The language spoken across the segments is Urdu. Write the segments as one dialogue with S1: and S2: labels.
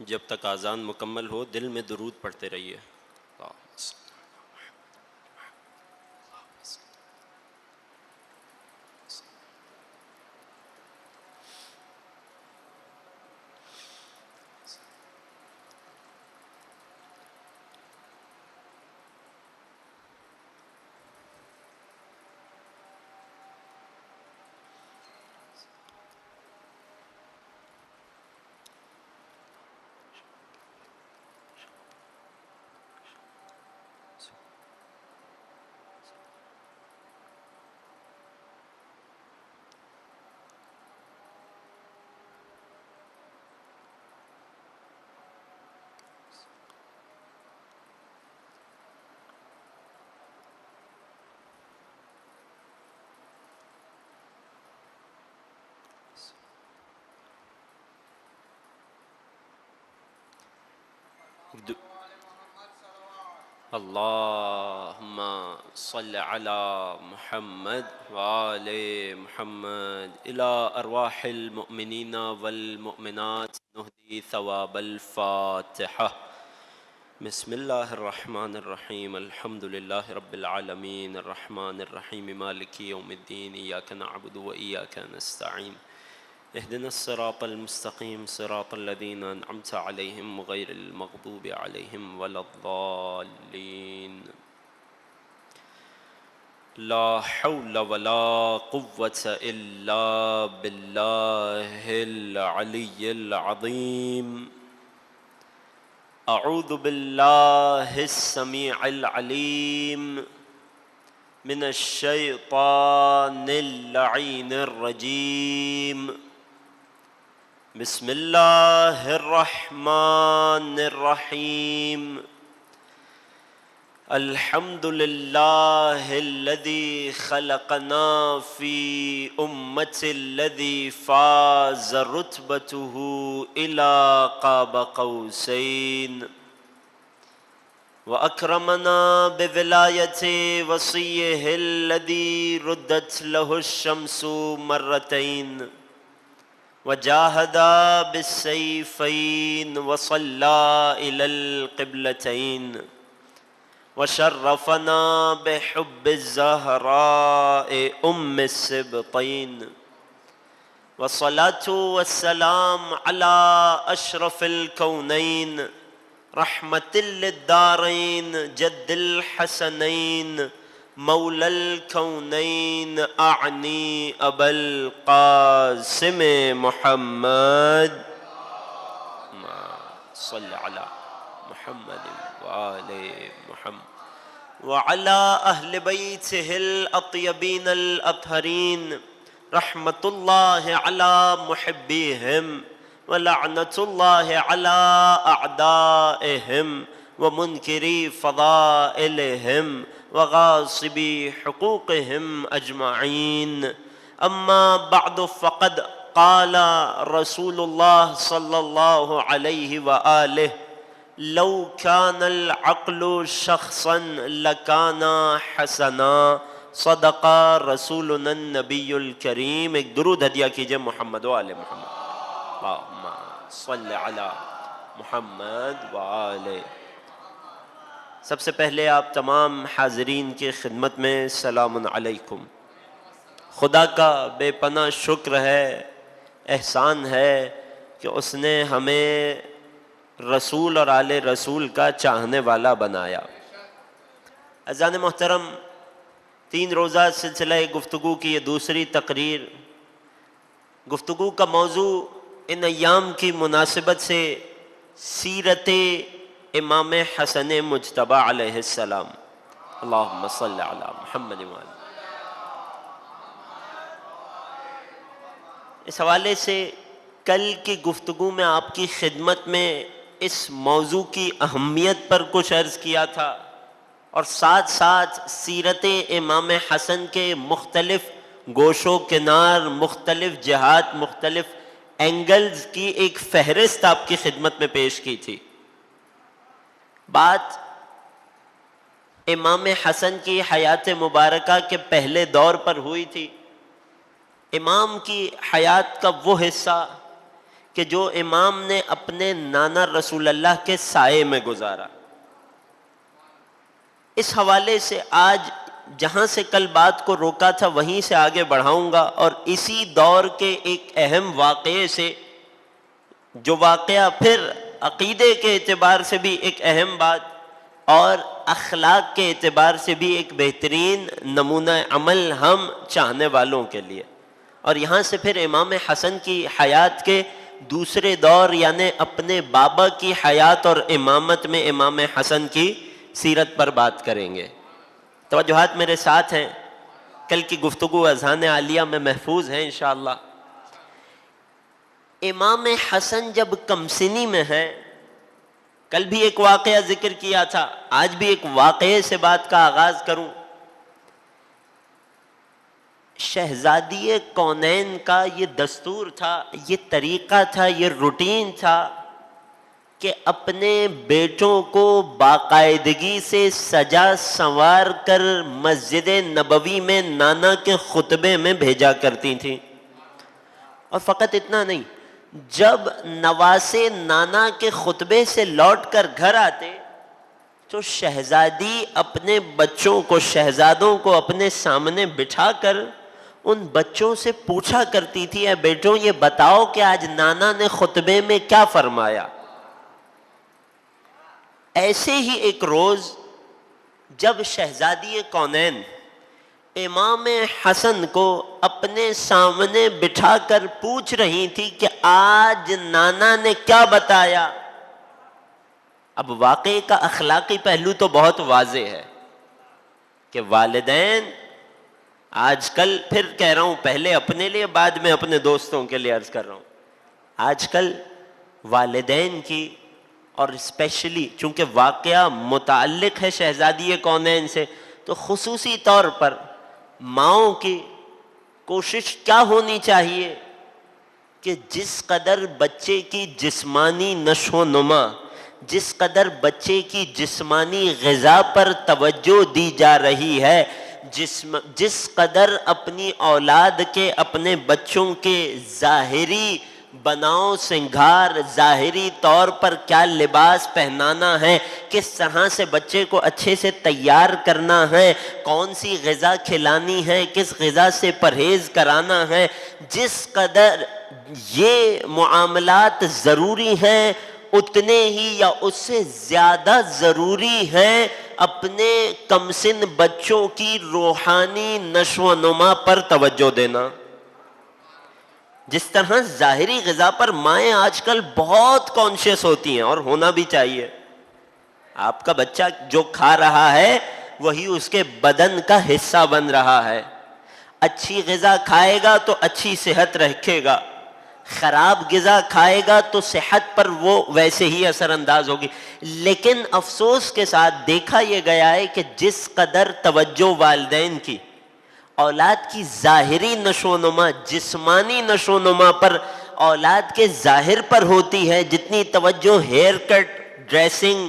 S1: جب تک اذان مکمل ہو دل میں درود پڑھتے رہیے۔ اللہم صل علی محمد وآل محمد الی ارواح المؤمنین والمؤمنات نہدی ثواب الفاتحہ۔ بسم اللہ الرحمن الرحیم الحمد للہ رب العالمین الرحمن الرحیم مالک یوم الدین ایاک نعبد و ایاک نستعین اهدنا الصراط المستقيم صراط الذين أنعمت عليهم غير المغضوب عليهم ولا الضالين لا حول ولا قوة إلا بالله العلي العظيم أعوذ بالله السميع العليم من الشيطان اللعين الرجيم بسم الله الرحمن الرحيم الحمد لله الذي خلقنا في أمة الذي فاز رتبته إلى قاب قوسين وأكرمنا بولاية وصيه الذي ردت له الشمس مرتين وجاهد بالسيفين وصلى إلى القبلتين وشرفنا بحب الزهراء أم السبطين والصلاة والسلام على أشرف الكونين رحمة للدارين جد الحسنين مولى الكونين أعني أبا القاسم محمد صل على محمد وآل محمد وعلى أهل بيته الأطيبين الأطهرين رحمة الله على محبيهم ولعنة الله على أعدائهم ومنكري فضائلهم وغاصبي حقوقهم أجمعين أما بعد فقد قال رسول الله صلى الله عليه وآله لو كان العقل شخصا لكان حسنا صدق رسولنا النبي الكريم۔ ایک درود ہدیہ کیجئے محمد و آل محمد۔ اللہم صل علی محمد و آل۔ سب سے پہلے آپ تمام حاضرین کی خدمت میں سلام علیکم۔ خدا کا بے پناہ شکر ہے، احسان ہے کہ اس نے ہمیں رسول اور آل رسول کا چاہنے والا بنایا۔ عزیزان محترم، 3 روزہ سلسلہ گفتگو کی یہ دوسری تقریر، گفتگو کا موضوع ان ایام کی مناسبت سے سیرت امام حسن مجتبی علیہ السلام۔ اللہم صل علی محمد و آلہ۔ اس حوالے سے کل کی گفتگو میں آپ کی خدمت میں اس موضوع کی اہمیت پر کچھ عرض کیا تھا، اور ساتھ ساتھ سیرت امام حسن کے مختلف گوش و کنار، مختلف جہات، مختلف اینگلز کی ایک فہرست آپ کی خدمت میں پیش کی تھی۔ بات امام حسن کی حیات مبارکہ کے پہلے دور پر ہوئی تھی۔ امام کی حیات کا وہ حصہ کہ جو امام نے اپنے نانا رسول اللہ کے سائے میں گزارا. اس حوالے سے آج جہاں سے کل بات کو روکا تھا وہیں سے آگے بڑھاؤں گا، اور اسی دور کے ایک اہم واقعے سے، جو واقعہ پھر عقیدے کے اعتبار سے بھی ایک اہم بات اور اخلاق کے اعتبار سے بھی ایک بہترین نمونہ عمل ہم چاہنے والوں کے لیے. اور یہاں سے پھر امام حسن کی حیات کے دوسرے دور یعنی اپنے بابا کی حیات اور امامت میں امام حسن کی سیرت پر بات کریں گے. توجہات میرے ساتھ ہیں، کل کی گفتگو اذہان عالیہ میں محفوظ ہیں انشاءاللہ. امام حسن جب کمسنی میں ہے، کل بھی ایک واقعہ ذکر کیا تھا، آج بھی ایک واقعے سے بات کا آغاز کروں. شہزادی کونین کا یہ دستور تھا، یہ طریقہ تھا، یہ روٹین تھا کہ اپنے بیٹوں کو باقاعدگی سے سجا سنوار کر مسجد نبوی میں نانا کے خطبے میں بھیجا کرتی تھیں. اور فقط اتنا نہیں، جب نواسے نانا کے خطبے سے لوٹ کر گھر آتے تو شہزادی اپنے بچوں کو، شہزادوں کو اپنے سامنے بٹھا کر ان بچوں سے پوچھا کرتی تھی، اے بیٹوں یہ بتاؤ کہ آج نانا نے خطبے میں کیا فرمایا. ایسے ہی ایک روز جب شہزادی کونین امام حسن کو اپنے سامنے بٹھا کر پوچھ رہی تھی کہ آج نانا نے کیا بتایا. اب واقعے کا اخلاقی پہلو تو بہت واضح ہے کہ والدین آج کل، پھر کہہ رہا ہوں پہلے اپنے لیے بعد میں اپنے دوستوں کے لیے عرض کر رہا ہوں، آج کل والدین کی، اور اسپیشلی چونکہ واقعہ متعلق ہے شہزادی کونین سے، تو خصوصی طور پر ماؤں کی کوشش کیا ہونی چاہیے کہ جس قدر بچے کی جسمانی نشو و نما، جس قدر بچے کی جسمانی غذا پر توجہ دی جا رہی ہے، جس قدر اپنی اولاد کے، اپنے بچوں کے ظاہری بناؤ سنگھار، ظاہری طور پر کیا لباس پہنانا ہے، کس طرح سے بچے کو اچھے سے تیار کرنا ہے، کون سی غذا کھلانی ہے، کس غذا سے پرہیز کرانا ہے، جس قدر یہ معاملات ضروری ہیں اتنے ہی یا اس سے زیادہ ضروری ہیں اپنے کمسن بچوں کی روحانی نشو و نما پر توجہ دینا. جس طرح ظاہری غذا پر مائیں آج کل بہت کانشیس ہوتی ہیں، اور ہونا بھی چاہیے. آپ کا بچہ جو کھا رہا ہے وہی اس کے بدن کا حصہ بن رہا ہے. اچھی غذا کھائے گا تو اچھی صحت رکھے گا، خراب غذا کھائے گا تو صحت پر وہ ویسے ہی اثر انداز ہوگی. لیکن افسوس کے ساتھ دیکھا یہ گیا ہے کہ جس قدر توجہ والدین کی اولاد کی ظاہری نشو و نما، جسمانی نشو و نما پر، اولاد کے ظاہر پر ہوتی ہے، جتنی توجہ ہیئر کٹ، ڈریسنگ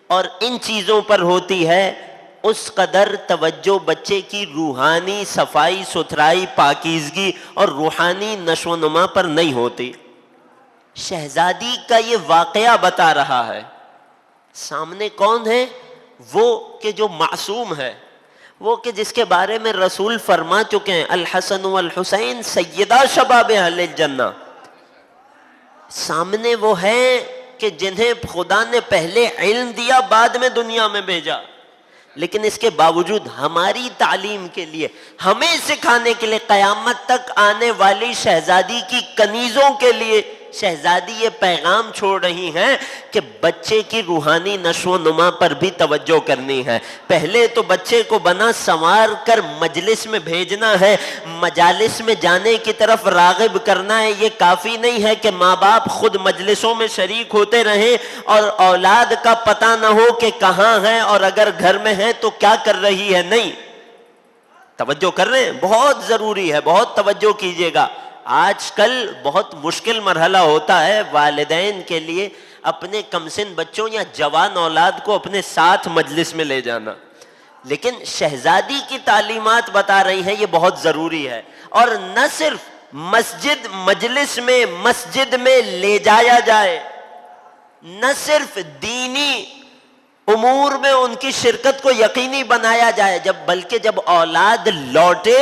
S1: اور ان چیزوں پر ہوتی ہے، اس قدر توجہ بچے کی روحانی صفائی ستھرائی، پاکیزگی اور روحانی نشو و نما پر نہیں ہوتی. شہزادی کا یہ واقعہ بتا رہا ہے. سامنے کون ہے؟ وہ کہ جو معصوم ہے، وہ کہ جس کے بارے میں رسول فرما چکے ہیں الحسن والحسین سیدہ شباب اہل الجنہ. سامنے وہ ہیں کہ جنہیں خدا نے پہلے علم دیا بعد میں دنیا میں بھیجا، لیکن اس کے باوجود ہماری تعلیم کے لیے، ہمیں سکھانے کے لیے، قیامت تک آنے والی شہزادی کی کنیزوں کے لیے شہزادی یہ پیغام چھوڑ رہی ہیں کہ بچے کی روحانی نشو و نما پر بھی توجہ کرنی ہے. پہلے تو بچے کو بنا سنوار کر مجلس میں بھیجنا ہے، مجالس میں جانے کی طرف راغب کرنا ہے. یہ کافی نہیں ہے کہ ماں باپ خود مجلسوں میں شریک ہوتے رہیں اور اولاد کا پتہ نہ ہو کہ کہاں ہے اور اگر گھر میں ہے تو کیا کر رہی ہے. نہیں، توجہ کر رہے ہیں، بہت ضروری ہے، بہت توجہ کیجیے گا. آج کل بہت مشکل مرحلہ ہوتا ہے والدین کے لیے اپنے کمسن بچوں یا جوان اولاد کو اپنے ساتھ مجلس میں لے جانا، لیکن شہزادی کی تعلیمات بتا رہی ہیں یہ بہت ضروری ہے. اور نہ صرف مسجد مجلس میں مسجد میں لے جایا جائے، نہ صرف دینی امور میں ان کی شرکت کو یقینی بنایا جائے، بلکہ جب اولاد لوٹے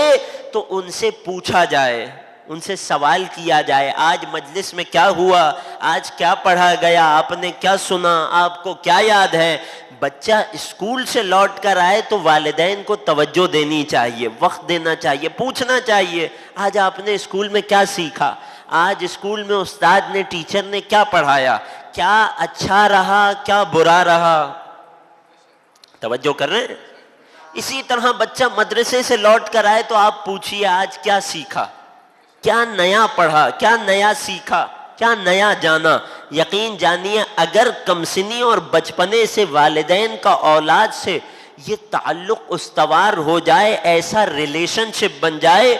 S1: تو ان سے پوچھا جائے، ان سے سوال کیا جائے، آج مجلس میں کیا ہوا، آج کیا پڑھا گیا، آپ نے کیا سنا، آپ کو کیا یاد ہے۔ بچہ اسکول سے لوٹ کر آئے تو والدین کو توجہ دینی چاہیے، وقت دینا چاہیے، پوچھنا چاہیے آج آپ نے اسکول میں کیا سیکھا، آج اسکول میں استاد نے ٹیچر نے کیا پڑھایا، کیا اچھا رہا کیا برا رہا۔ توجہ کر رہے ہیں؟ اسی طرح بچہ مدرسے سے لوٹ کر آئے تو آپ پوچھئے آج کیا سیکھا، کیا نیا پڑھا، کیا نیا سیکھا، کیا نیا جانا۔ یقین جانیے اگر کمسنی اور بچپنے سے والدین کا اولاد سے یہ تعلق استوار ہو جائے، ایسا ریلیشن شپ بن جائے،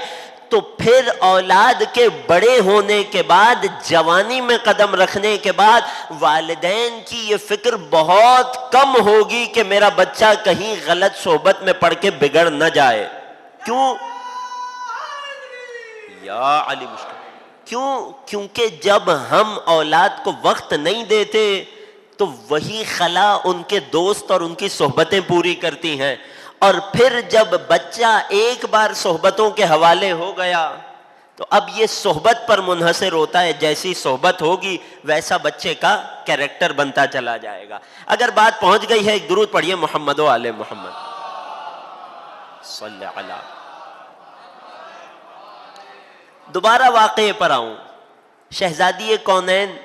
S1: تو پھر اولاد کے بڑے ہونے کے بعد، جوانی میں قدم رکھنے کے بعد، والدین کی یہ فکر بہت کم ہوگی کہ میرا بچہ کہیں غلط صحبت میں پڑھ کے بگڑ نہ جائے۔ کیوں؟ یا علی مشکل۔ کیونکہ جب ہم اولاد کو وقت نہیں دیتے تو وہی خلا ان کے دوست اور ان کی صحبتیں پوری کرتی ہیں، اور پھر جب بچہ ایک بار صحبتوں کے حوالے ہو گیا تو اب یہ صحبت پر منحصر ہوتا ہے، جیسی صحبت ہوگی ویسا بچے کا کیریکٹر بنتا چلا جائے گا۔ اگر بات پہنچ گئی ہے، ایک درود پڑھیے محمد و آل محمد صلی اللہ۔ دوبارہ واقعے پر آؤں۔ شہزادی کونین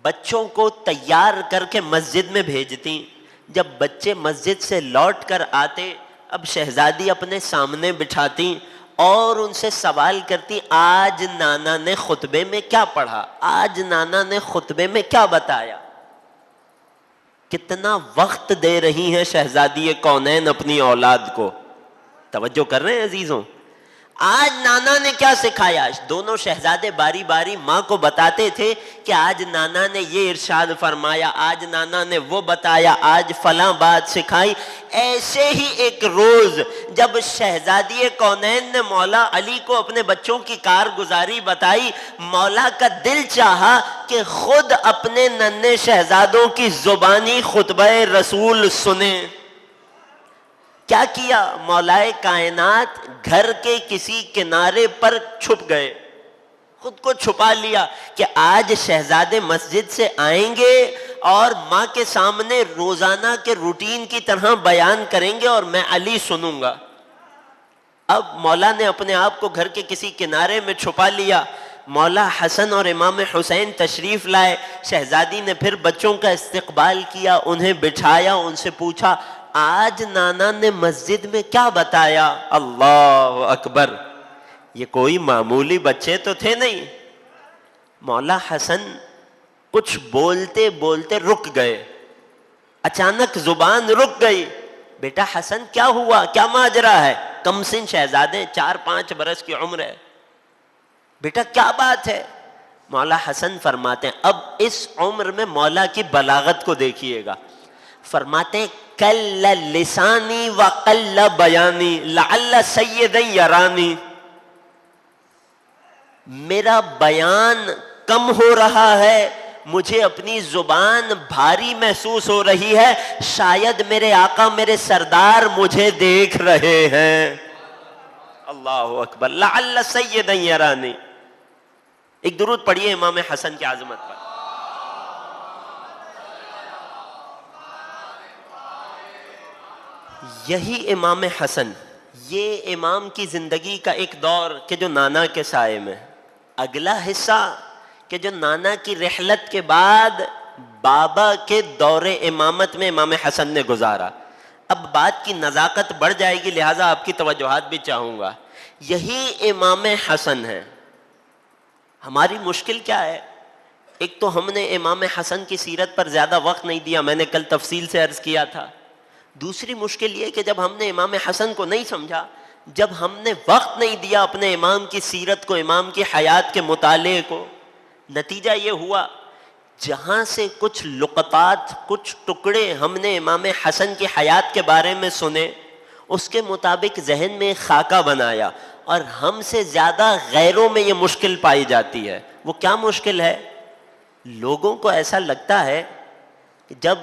S1: بچوں کو تیار کر کے مسجد میں بھیجتی، جب بچے مسجد سے لوٹ کر آتے اب شہزادی اپنے سامنے بٹھاتی اور ان سے سوال کرتی، آج نانا نے خطبے میں کیا پڑھا، آج نانا نے خطبے میں کیا بتایا۔ کتنا وقت دے رہی ہیں شہزادی کونین اپنی اولاد کو۔ توجہ کر رہے ہیں عزیزوں؟ آج نانا نے کیا سکھایا۔ دونوں شہزادے باری باری ماں کو بتاتے تھے کہ آج نانا نے یہ ارشاد فرمایا، آج نانا نے وہ بتایا، آج فلاں بات سکھائی۔ ایسے ہی ایک روز جب شہزادی کونین نے مولا علی کو اپنے بچوں کی کارگزاری بتائی، مولا کا دل چاہا کہ خود اپنے ننھے شہزادوں کی زبانی خطبہ رسول سنیں۔ کیا کیا؟ مولائے کائنات گھر کے کسی کنارے پر چھپ گئے، خود کو چھپا لیا کہ آج شہزادے مسجد سے آئیں گے اور ماں کے سامنے روزانہ کے روٹین کی طرح بیان کریں گے اور میں علی سنوں گا۔ اب مولا نے اپنے آپ کو گھر کے کسی کنارے میں چھپا لیا۔ مولا حسن اور امام حسین تشریف لائے، شہزادی نے پھر بچوں کا استقبال کیا، انہیں بٹھایا، ان سے پوچھا آج نانا نے مسجد میں کیا بتایا۔ اللہ اکبر، یہ کوئی معمولی بچے تو تھے نہیں۔ مولا حسن کچھ بولتے بولتے رک گئے، اچانک زبان رک گئی۔ بیٹا حسن کیا ہوا، کیا ماجرا ہے؟ کم سن شہزادے، 4-5 برس کی عمر ہے۔ بیٹا کیا بات ہے؟ مولا حسن فرماتے ہیں، اب اس عمر میں مولا کی بلاغت کو دیکھیے گا۔ فرماتے ہیں کل لسانی وقل بیانی لعل سیدا یرانی، میرا بیان کم ہو رہا ہے، مجھے اپنی زبان بھاری محسوس ہو رہی ہے، شاید میرے آقا میرے سردار مجھے دیکھ رہے ہیں۔ اللہ اکبر، لعل سیدا یرانی۔ ایک درود پڑھیے امام حسن کی عظمت پر۔ یہی امام حسن، یہ امام کی زندگی کا ایک دور کہ جو نانا کے سائے میں، اگلا حصہ کہ جو نانا کی رحلت کے بعد بابا کے دور امامت میں امام حسن نے گزارا۔ اب بات کی نزاکت بڑھ جائے گی، لہٰذا آپ کی توجہات بھی چاہوں گا۔ یہی امام حسن ہے۔ ہماری مشکل کیا ہے؟ ایک تو ہم نے امام حسن کی سیرت پر زیادہ وقت نہیں دیا، میں نے کل تفصیل سے عرض کیا تھا۔ دوسری مشکل یہ کہ جب ہم نے امام حسن کو نہیں سمجھا، جب ہم نے وقت نہیں دیا اپنے امام کی سیرت کو، امام کی حیات کے مطالعے کو، نتیجہ یہ ہوا جہاں سے کچھ لقطات، کچھ ٹکڑے ہم نے امام حسن کی حیات کے بارے میں سنے، اس کے مطابق ذہن میں خاکہ بنایا اور ہم سے زیادہ غیروں میں یہ مشکل پائی جاتی ہے۔ وہ کیا مشکل ہے؟ لوگوں کو ایسا لگتا ہے کہ جب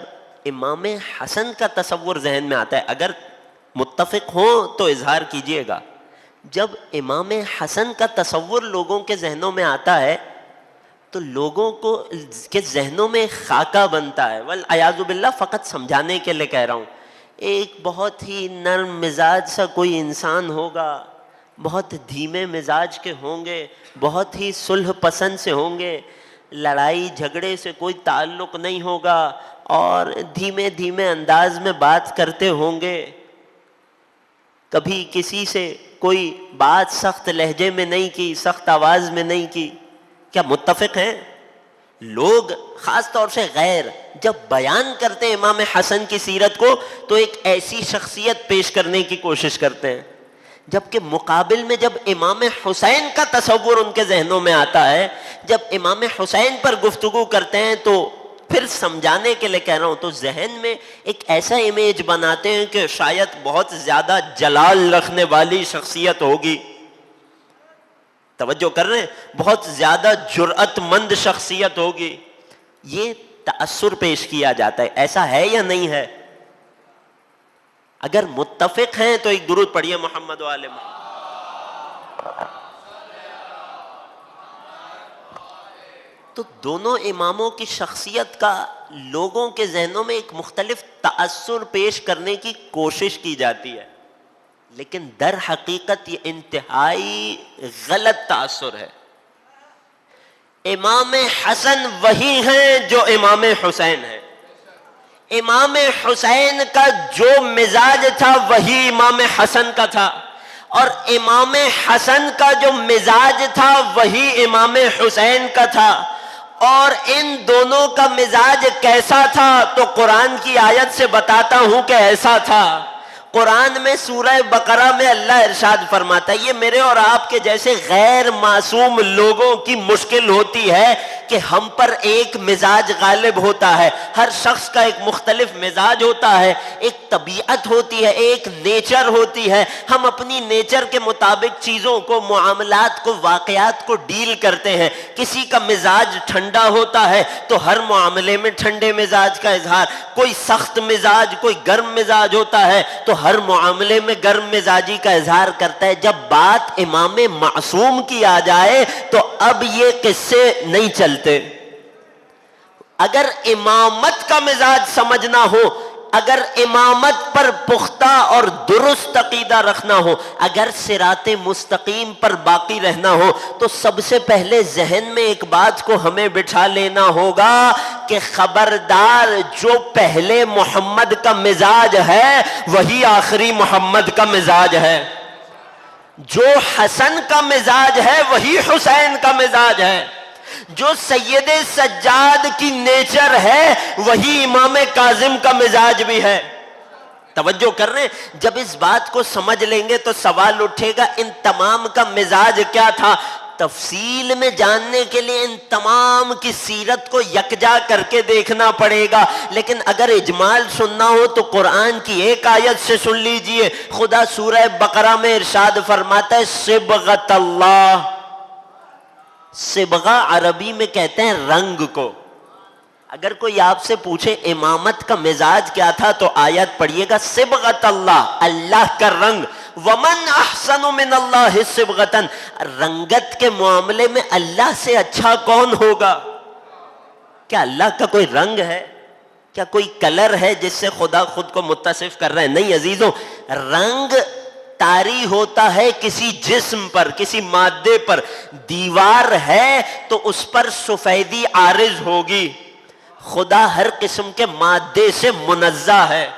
S1: امام حسن کا تصور ذہن میں آتا ہے، اگر متفق ہوں تو اظہار کیجئے گا، جب امام حسن کا تصور لوگوں کے ذہنوں میں آتا ہے تو لوگوں کو کے ذہنوں میں ایک خاکہ بنتا ہے، والعیاذ باللہ، فقط سمجھانے کے لیے کہہ رہا ہوں، ایک بہت ہی نرم مزاج سا کوئی انسان ہوگا، بہت دھیمے مزاج کے ہوں گے، بہت ہی صلح پسند سے ہوں گے، لڑائی جھگڑے سے کوئی تعلق نہیں ہوگا، اور دھیمے دھیمے انداز میں بات کرتے ہوں گے، کبھی کسی سے کوئی بات سخت لہجے میں نہیں کی، سخت آواز میں نہیں کی۔ کیا متفق ہیں؟ لوگ خاص طور سے غیر جب بیان کرتے ہیں امام حسن کی سیرت کو تو ایک ایسی شخصیت پیش کرنے کی کوشش کرتے ہیں، جبکہ مقابل میں جب امام حسین کا تصور ان کے ذہنوں میں آتا ہے، جب امام حسین پر گفتگو کرتے ہیں تو پھر سمجھانے کے لیے کہہ رہا ہوں تو ذہن میں ایک ایسا امیج بناتے ہیں کہ شاید بہت زیادہ جلال رکھنے والی شخصیت ہوگی، توجہ کر رہے ہیں، بہت زیادہ جرأت مند شخصیت ہوگی، یہ تأثر پیش کیا جاتا ہے۔ ایسا ہے یا نہیں ہے؟ اگر متفق ہیں تو ایک درود پڑھیے محمد و آل محمد۔ تو دونوں اماموں کی شخصیت کا لوگوں کے ذہنوں میں ایک مختلف تأثر پیش کرنے کی کوشش کی جاتی ہے، لیکن در حقیقت یہ انتہائی غلط تأثر ہے۔ امام حسن وہی ہیں جو امام حسین ہیں، امام حسین کا جو مزاج تھا وہی امام حسن کا تھا، اور امام حسن کا جو مزاج تھا وہی امام حسین کا تھا، اور ان دونوں کا مزاج کیسا تھا تو قرآن کی آیت سے بتاتا ہوں کہ ایسا تھا۔ قرآن میں سورہ بقرہ میں اللہ ارشاد فرماتا ہے، یہ میرے اور آپ کے جیسے غیر معصوم لوگوں کی مشکل ہوتی ہے کہ ہم پر ایک مزاج غالب ہوتا ہے، ہر شخص کا ایک مختلف مزاج ہوتا ہے، ایک طبیعت ہوتی ہے، ایک نیچر ہوتی ہے، ہم اپنی نیچر کے مطابق چیزوں کو، معاملات کو، واقعات کو ڈیل کرتے ہیں۔ کسی کا مزاج ٹھنڈا ہوتا ہے تو ہر معاملے میں ٹھنڈے مزاج کا اظہار، کوئی سخت مزاج، کوئی گرم مزاج ہوتا ہے تو ہر معاملے میں گرم مزاجی کا اظہار کرتا ہے۔ جب بات امام معصوم کی آ جائے تو اب یہ قصے نہیں چلتے۔ اگر امامت کا مزاج سمجھنا ہو، اگر امامت پر پختہ اور درست عقیدہ رکھنا ہو، اگر صراط مستقیم پر باقی رہنا ہو تو سب سے پہلے ذہن میں ایک بات کو ہمیں بٹھا لینا ہوگا کہ خبردار، جو پہلے محمد کا مزاج ہے وہی آخری محمد کا مزاج ہے، جو حسن کا مزاج ہے وہی حسین کا مزاج ہے، جو سید سجاد کی نیچر ہے وہی امام کاظم کا مزاج بھی ہے۔ توجہ کر رہے ہیں؟ جب اس بات کو سمجھ لیں گے تو سوال اٹھے گا ان تمام کا مزاج کیا تھا؟ تفصیل میں جاننے کے لیے ان تمام کی سیرت کو یکجا کر کے دیکھنا پڑے گا، لیکن اگر اجمال سننا ہو تو قرآن کی ایک آیت سے سن لیجئے۔ خدا سورہ بقرہ میں ارشاد فرماتا ہے صبغۃ اللہ، صبغہ عربی میں کہتے ہیں رنگ کو۔ اگر کوئی آپ سے پوچھے امامت کا مزاج کیا تھا تو آیت پڑھیے گا صبغۃ اللہ، اللہ کا رنگ۔ ومن احسن من اللہ صبغۃ، رنگت کے معاملے میں اللہ سے اچھا کون ہوگا؟ کیا اللہ کا کوئی رنگ ہے؟ کیا کوئی کلر ہے جس سے خدا خود کو متصف کر رہا ہے؟ نہیں عزیزوں، رنگ طاری ہوتا ہے کسی جسم پر، کسی مادے پر۔ دیوار ہے تو اس پر سفیدی عارض ہوگی۔ خدا ہر قسم کے مادے سے منزہ ہے،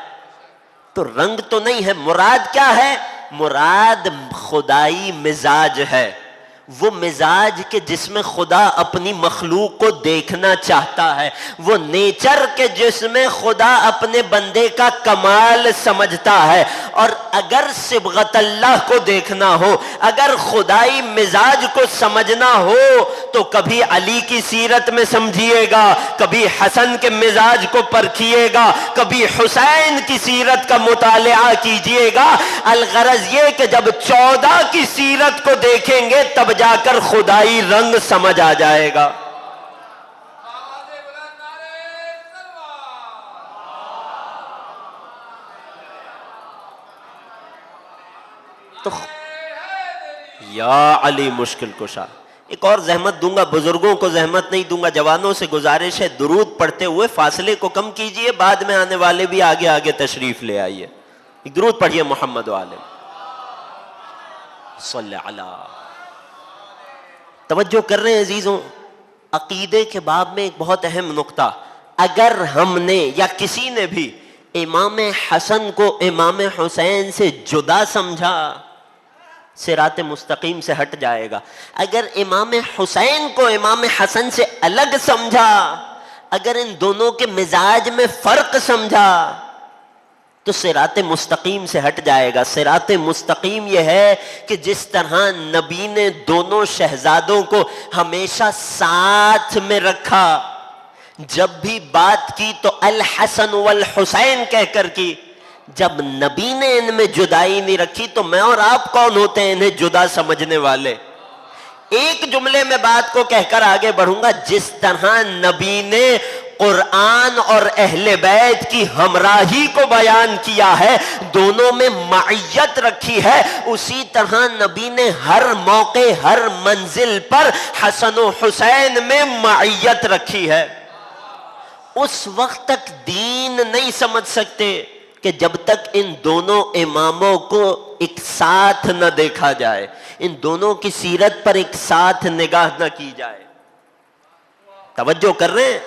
S1: تو رنگ تو نہیں ہے۔ مراد کیا ہے؟ مراد خدائی مزاج ہے، وہ مزاج کہ جس میں خدا اپنی مخلوق کو دیکھنا چاہتا ہے، وہ نیچر کے جس میں خدا اپنے بندے کا کمال سمجھتا ہے، اور اگر صبغت اللہ کو دیکھنا ہو، اگر خدائی مزاج کو سمجھنا ہو تو کبھی علی کی سیرت میں سمجھیے گا، کبھی حسن کے مزاج کو پرکھیے گا، کبھی حسین کی سیرت کا مطالعہ کیجیے گا۔ الغرض یہ کہ جب 14 کی سیرت کو دیکھیں گے تب جا کر خدائی رنگ سمجھ آ جائے گا۔ تو یا علی مشکل کشا۔ ایک اور زحمت دوں گا، بزرگوں کو زحمت نہیں دوں گا، جوانوں سے گزارش ہے درود پڑھتے ہوئے فاصلے کو کم کیجئے، بعد میں آنے والے بھی آگے آگے تشریف لے آئیے۔ ایک درود پڑھیے محمد والے صلی علی۔ توجہ کر رہے ہیں عزیزوں، عقیدے کے باب میں ایک بہت اہم نقطہ، اگر ہم نے یا کسی نے بھی امام حسن کو امام حسین سے جدا سمجھا صراط مستقیم سے ہٹ جائے گا۔ اگر امام حسین کو امام حسن سے الگ سمجھا، اگر ان دونوں کے مزاج میں فرق سمجھا تو صراط مستقیم سے ہٹ جائے گا۔ صراط مستقیم یہ ہے کہ جس طرح نبی نے دونوں شہزادوں کو ہمیشہ ساتھ میں رکھا، جب بھی بات کی تو الحسن والحسین کہہ کر کی، جب نبی نے ان میں جدائی نہیں رکھی تو میں اور آپ کون ہوتے ہیں انہیں جدا سمجھنے والے؟ ایک جملے میں بات کو کہہ کر آگے بڑھوں گا، جس طرح نبی نے قرآن اور اہل بیت کی ہمراہی کو بیان کیا ہے، دونوں میں معیت رکھی ہے، اسی طرح نبی نے ہر موقع ہر منزل پر حسن و حسین میں معیت رکھی ہے۔ اس وقت تک دین نہیں سمجھ سکتے کہ جب تک ان دونوں اماموں کو ایک ساتھ نہ دیکھا جائے، ان دونوں کی سیرت پر ایک ساتھ نگاہ نہ کی جائے۔ توجہ کر رہے ہیں؟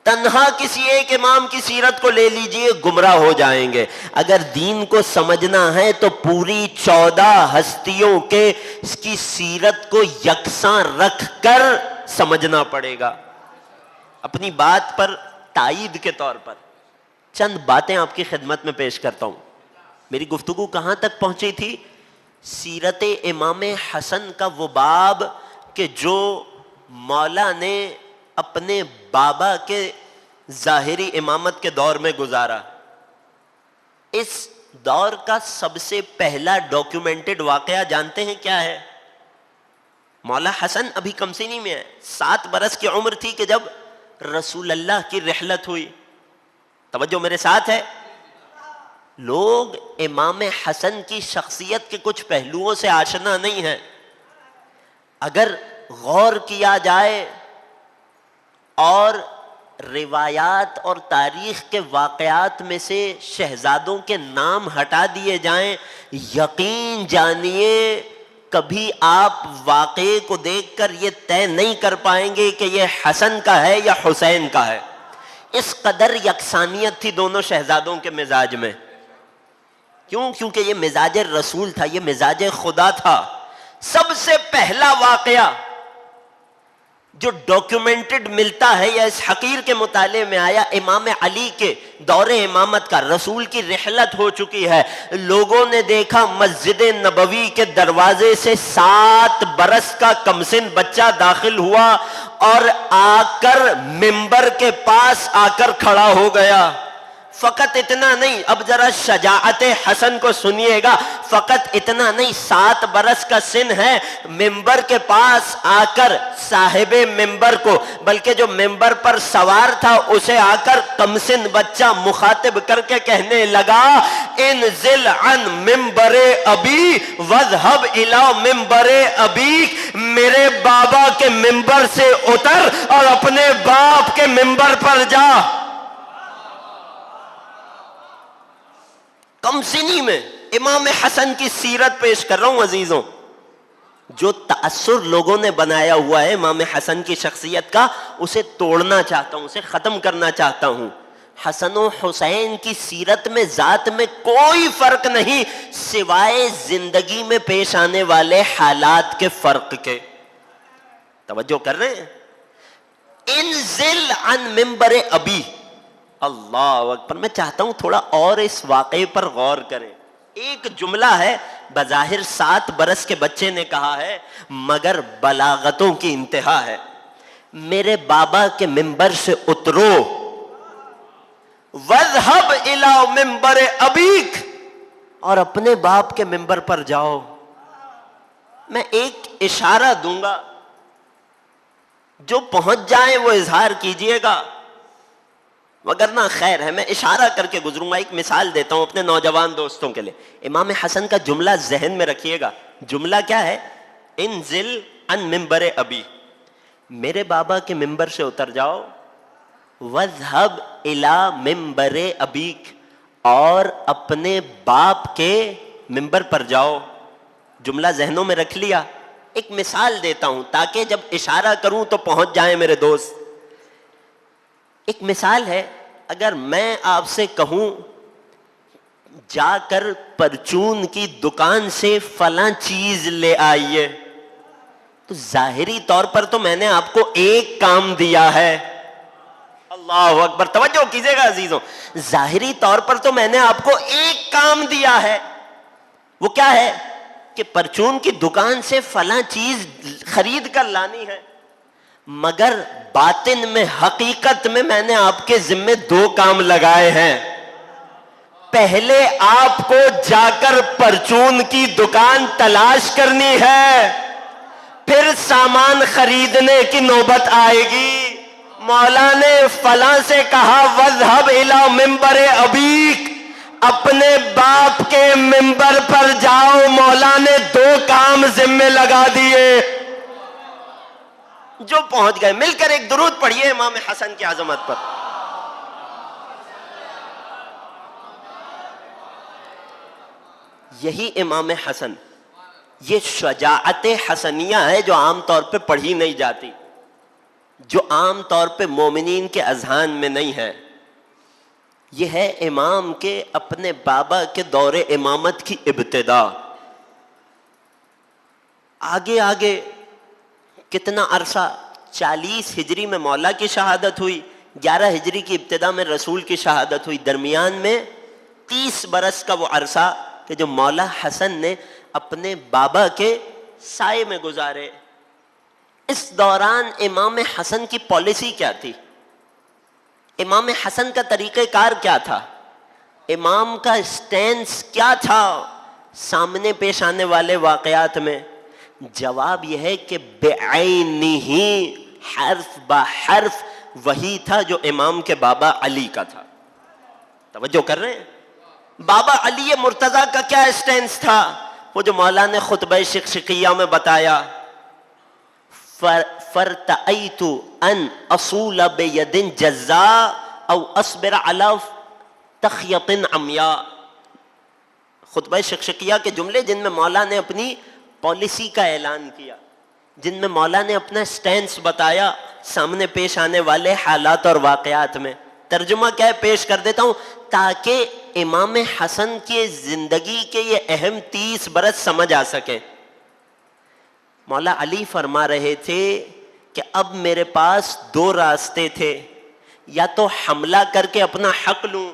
S1: تنہا کسی ایک امام کی سیرت کو لے لیجئے، گمراہ ہو جائیں گے۔ اگر دین کو سمجھنا ہے تو پوری 14 ہستیوں کے اس کی سیرت کو یکساں رکھ کر سمجھنا پڑے گا۔ اپنی بات پر تائید کے طور پر چند باتیں آپ کی خدمت میں پیش کرتا ہوں۔ میری گفتگو کہاں تک پہنچی تھی؟ سیرت امام حسن کا وہ باب کہ جو مولا نے اپنے بابا کے ظاہری امامت کے دور میں گزارا۔ اس دور کا سب سے پہلا ڈاکیومنٹڈ واقعہ جانتے ہیں کیا ہے؟ مولا حسن ابھی کمسنی میں ہے، 7 برس کی عمر تھی کہ جب رسول اللہ کی رحلت ہوئی۔ توجہ میرے ساتھ ہے؟ لوگ امام حسن کی شخصیت کے کچھ پہلوؤں سے آشنا نہیں ہیں۔ اگر غور کیا جائے اور روایات اور تاریخ کے واقعات میں سے شہزادوں کے نام ہٹا دیے جائیں، یقین جانیے کبھی آپ واقعے کو دیکھ کر یہ طے نہیں کر پائیں گے کہ یہ حسن کا ہے یا حسین کا ہے۔ اس قدر یکسانیت تھی دونوں شہزادوں کے مزاج میں۔ کیوں؟ کیونکہ یہ مزاج رسول تھا، یہ مزاج خدا تھا۔ سب سے پہلا واقعہ جو ڈاکیومنٹڈ ملتا ہے یا اس حقیر کے مطالعے میں آیا، امام علی کے دور امامت کا، رسول کی رحلت ہو چکی ہے، لوگوں نے دیکھا مسجد نبوی کے دروازے سے 7 برس کا کمسن بچہ داخل ہوا اور آ کر منبر کے پاس آ کر کھڑا ہو گیا۔ فقط اتنا نہیں، اب ذرا شجاعت حسن کو سنیے گا، فقط اتنا نہیں، 7 برس کا سن ہے، منبر کے پاس آ کر صاحب منبر کو، بلکہ جو منبر پر سوار تھا اسے آ کر کمسن بچہ مخاطب کر کے کہنے لگا، انزل عن منبر ابی واذهب الی منبر ابیک، میرے بابا کے منبر سے اتر اور اپنے باپ کے منبر پر جا۔ کم سنی میں امام حسن کی سیرت پیش کر رہا ہوں عزیزوں۔ جو تأثر لوگوں نے بنایا ہوا ہے امام حسن کی شخصیت کا، اسے توڑنا چاہتا ہوں، اسے ختم کرنا چاہتا ہوں۔ حسن و حسین کی سیرت میں ذات میں کوئی فرق نہیں سوائے زندگی میں پیش آنے والے حالات کے فرق کے۔ توجہ کر رہے ہیں؟ انزل عن منبر ابی، اللہ اکبر. میں چاہتا ہوں تھوڑا اور اس واقعے پر غور کریں. ایک جملہ ہے, بظاہر 7 برس کے بچے نے کہا ہے, مگر بلاغتوں کی انتہا ہے. میرے بابا کے ممبر سے اترو, وَاذْهَبْ إِلَىٰ مِمْبَرِ أَبِيكَ, اور اپنے باپ کے ممبر پر جاؤ. میں ایک اشارہ دوں گا, جو پہنچ جائیں وہ اظہار کیجئے گا, وگرنہ خیر ہے. میں اشارہ کر کے گزروں گا. ایک مثال دیتا ہوں اپنے نوجوان دوستوں کے لیے. امام حسن کا جملہ ذہن میں رکھیے گا. جملہ کیا ہے؟ انزل عن ممبر ابی, میرے بابا کے ممبر سے اتر جاؤ. وَاذْهَبْ إِلَىٰ مِمْبَرِ أَبِيكَ, اور اپنے باپ کے ممبر پر جاؤ. جملہ ذہنوں میں رکھ لیا. ایک مثال دیتا ہوں تاکہ جب اشارہ کروں تو پہنچ جائیں میرے دوست. ایک مثال ہے, اگر میں آپ سے کہوں جا کر پرچون کی دکان سے فلاں چیز لے آئیے, تو ظاہری طور پر تو میں نے آپ کو ایک کام دیا ہے. اللہ اکبر, توجہ کیجیے گا عزیزوں. ظاہری طور پر تو میں نے آپ کو ایک کام دیا ہے. وہ کیا ہے؟ کہ پرچون کی دکان سے فلاں چیز خرید کر لانی ہے. مگر باطن میں, حقیقت میں نے آپ کے ذمے 2 کام لگائے ہیں. پہلے آپ کو جا کر پرچون کی دکان تلاش کرنی ہے, پھر سامان خریدنے کی نوبت آئے گی. مولا نے فلاں سے کہا وَاذْهَبْ إِلَىٰ مِمْبَرِ أَبِيكَ, اپنے باپ کے ممبر پر جاؤ. مولا نے 2 کام ذمے لگا دیے. جو پہنچ گئے. مل کر ایک درود پڑھیے امام حسن کی عظمت پر. یہی امام حسن, یہ شجاعت حسنیہ ہے جو عام طور پہ پڑھی نہیں جاتی, جو عام طور پہ مومنین کے اذہان میں نہیں ہے. یہ ہے امام کے اپنے بابا کے دور امامت کی ابتدا. آگے آگے کتنا عرصہ, 40 ہجری میں مولا کی شہادت ہوئی, 11 ہجری کی ابتدا میں رسول کی شہادت ہوئی. درمیان میں 30 برس کا وہ عرصہ کہ جو مولا حسن نے اپنے بابا کے سائے میں گزارے. اس دوران امام حسن کی پالیسی کیا تھی؟ امام حسن کا طریقہ کار کیا تھا؟ امام کا سٹینس کیا تھا سامنے پیش آنے والے واقعات میں؟ جواب یہ ہے کہ بعینہ, حرف بحرف وہی تھا جو امام کے بابا علی کا تھا. توجہ کر رہے ہیں؟ بابا علی مرتضیٰ کا کیا سٹینس تھا؟ وہ جو مولا نے خطبہ شقشقیہ میں بتایا, فَارْتَأَيْتُ أَنْ أَصُولَ بِيَدٍ جَزَّاءَ أَوْ أَصْبِرَ عَلَى تَخْيَطٍ عَمْيَاء. خطبہ شقشقیہ کے جملے جن میں مولا نے اپنی پالیسی کا اعلان کیا, جن میں مولا نے اپنا سٹینس بتایا سامنے پیش آنے والے حالات اور واقعات میں. ترجمہ کیا ہے پیش کر دیتا ہوں تاکہ امام حسن کی زندگی کے یہ اہم 30 برس سمجھ آ سکے. مولا علی فرما رہے تھے کہ اب میرے پاس 2 راستے تھے, یا تو حملہ کر کے اپنا حق لوں,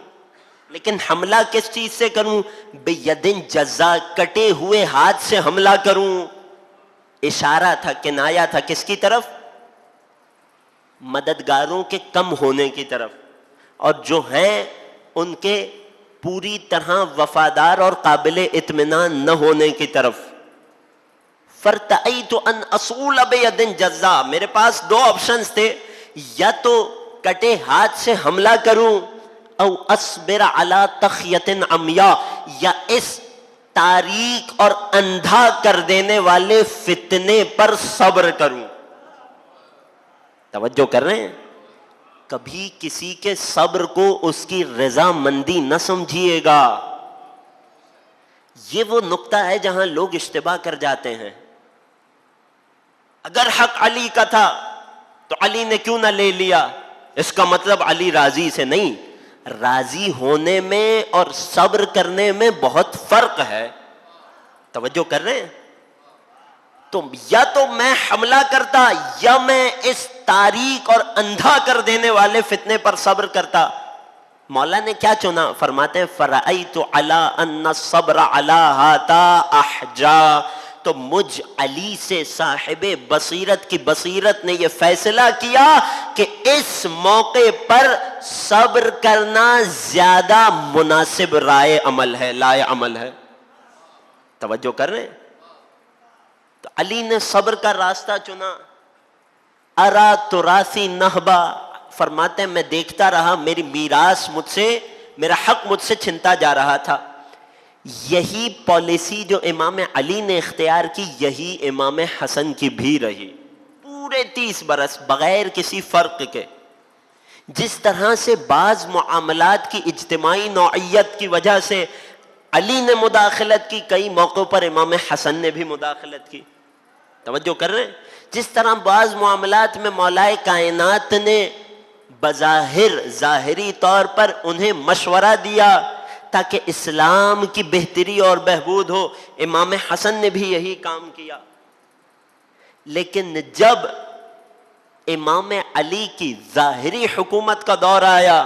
S1: لیکن حملہ کس چیز سے کروں؟ بیدن جزا, کٹے ہوئے ہاتھ سے حملہ کروں. اشارہ تھا, کنایا تھا کس کی طرف؟ مددگاروں کے کم ہونے کی طرف, اور جو ہیں ان کے پوری طرح وفادار اور قابل اطمینان نہ ہونے کی طرف. فَارْتَأَيْتُ أَنْ أَصُولَ بِيَدٍ جَزَّاءَ, میرے پاس 2 آپشنز تھے, یا تو کٹے ہاتھ سے حملہ کروں, او اصبر علی تخیۃ عمیاء, یا اس تاریک اور اندھا کر دینے والے فتنے پر صبر کروں. توجہ کر رہے ہیں؟ کبھی کسی کے صبر کو اس کی رضا مندی نہ سمجھیے گا. یہ وہ نقطہ ہے جہاں لوگ اشتباہ کر جاتے ہیں. اگر حق علی کا تھا تو علی نے کیوں نہ لے لیا, اس کا مطلب علی راضی سے نہیں. راضی ہونے میں اور صبر کرنے میں بہت فرق ہے. توجہ کر رہے ہیں؟ تو یا تو میں حملہ کرتا, یا میں اس تاریک اور اندھا کر دینے والے فتنے پر صبر کرتا. مولا نے کیا چنا؟ فرماتے ہیں فرأیت علی ان الصبر علی ہاتا احجا، تو مجھ علی سے صاحب بصیرت کی بصیرت نے یہ فیصلہ کیا کہ اس موقع پر صبر کرنا زیادہ مناسب رائے عمل ہے، لائے عمل ہے۔ توجہ کر رہے ہیں؟ تو علی نے صبر کا راستہ چنا۔ ارا تراثی نہبا، فرماتے ہیں میں دیکھتا رہا میری میراث مجھ سے، میرا حق مجھ سے چھنتا جا رہا تھا۔ یہی پالیسی جو امام علی نے اختیار کی، یہی امام حسن کی بھی رہی پورے 30 برس بغیر کسی فرق کے۔ جس طرح سے بعض معاملات کی اجتماعی نوعیت کی وجہ سے علی نے مداخلت کی، کئی موقعوں پر امام حسن نے بھی مداخلت کی۔ توجہ کر رہے ہیں؟ جس طرح بعض معاملات میں مولائے کائنات نے بظاہر ظاہری طور پر انہیں مشورہ دیا تاکہ اسلام کی بہتری اور بہبود ہو، امام حسن نے بھی یہی کام کیا۔ لیکن جب امام علی کی ظاہری حکومت کا دور آیا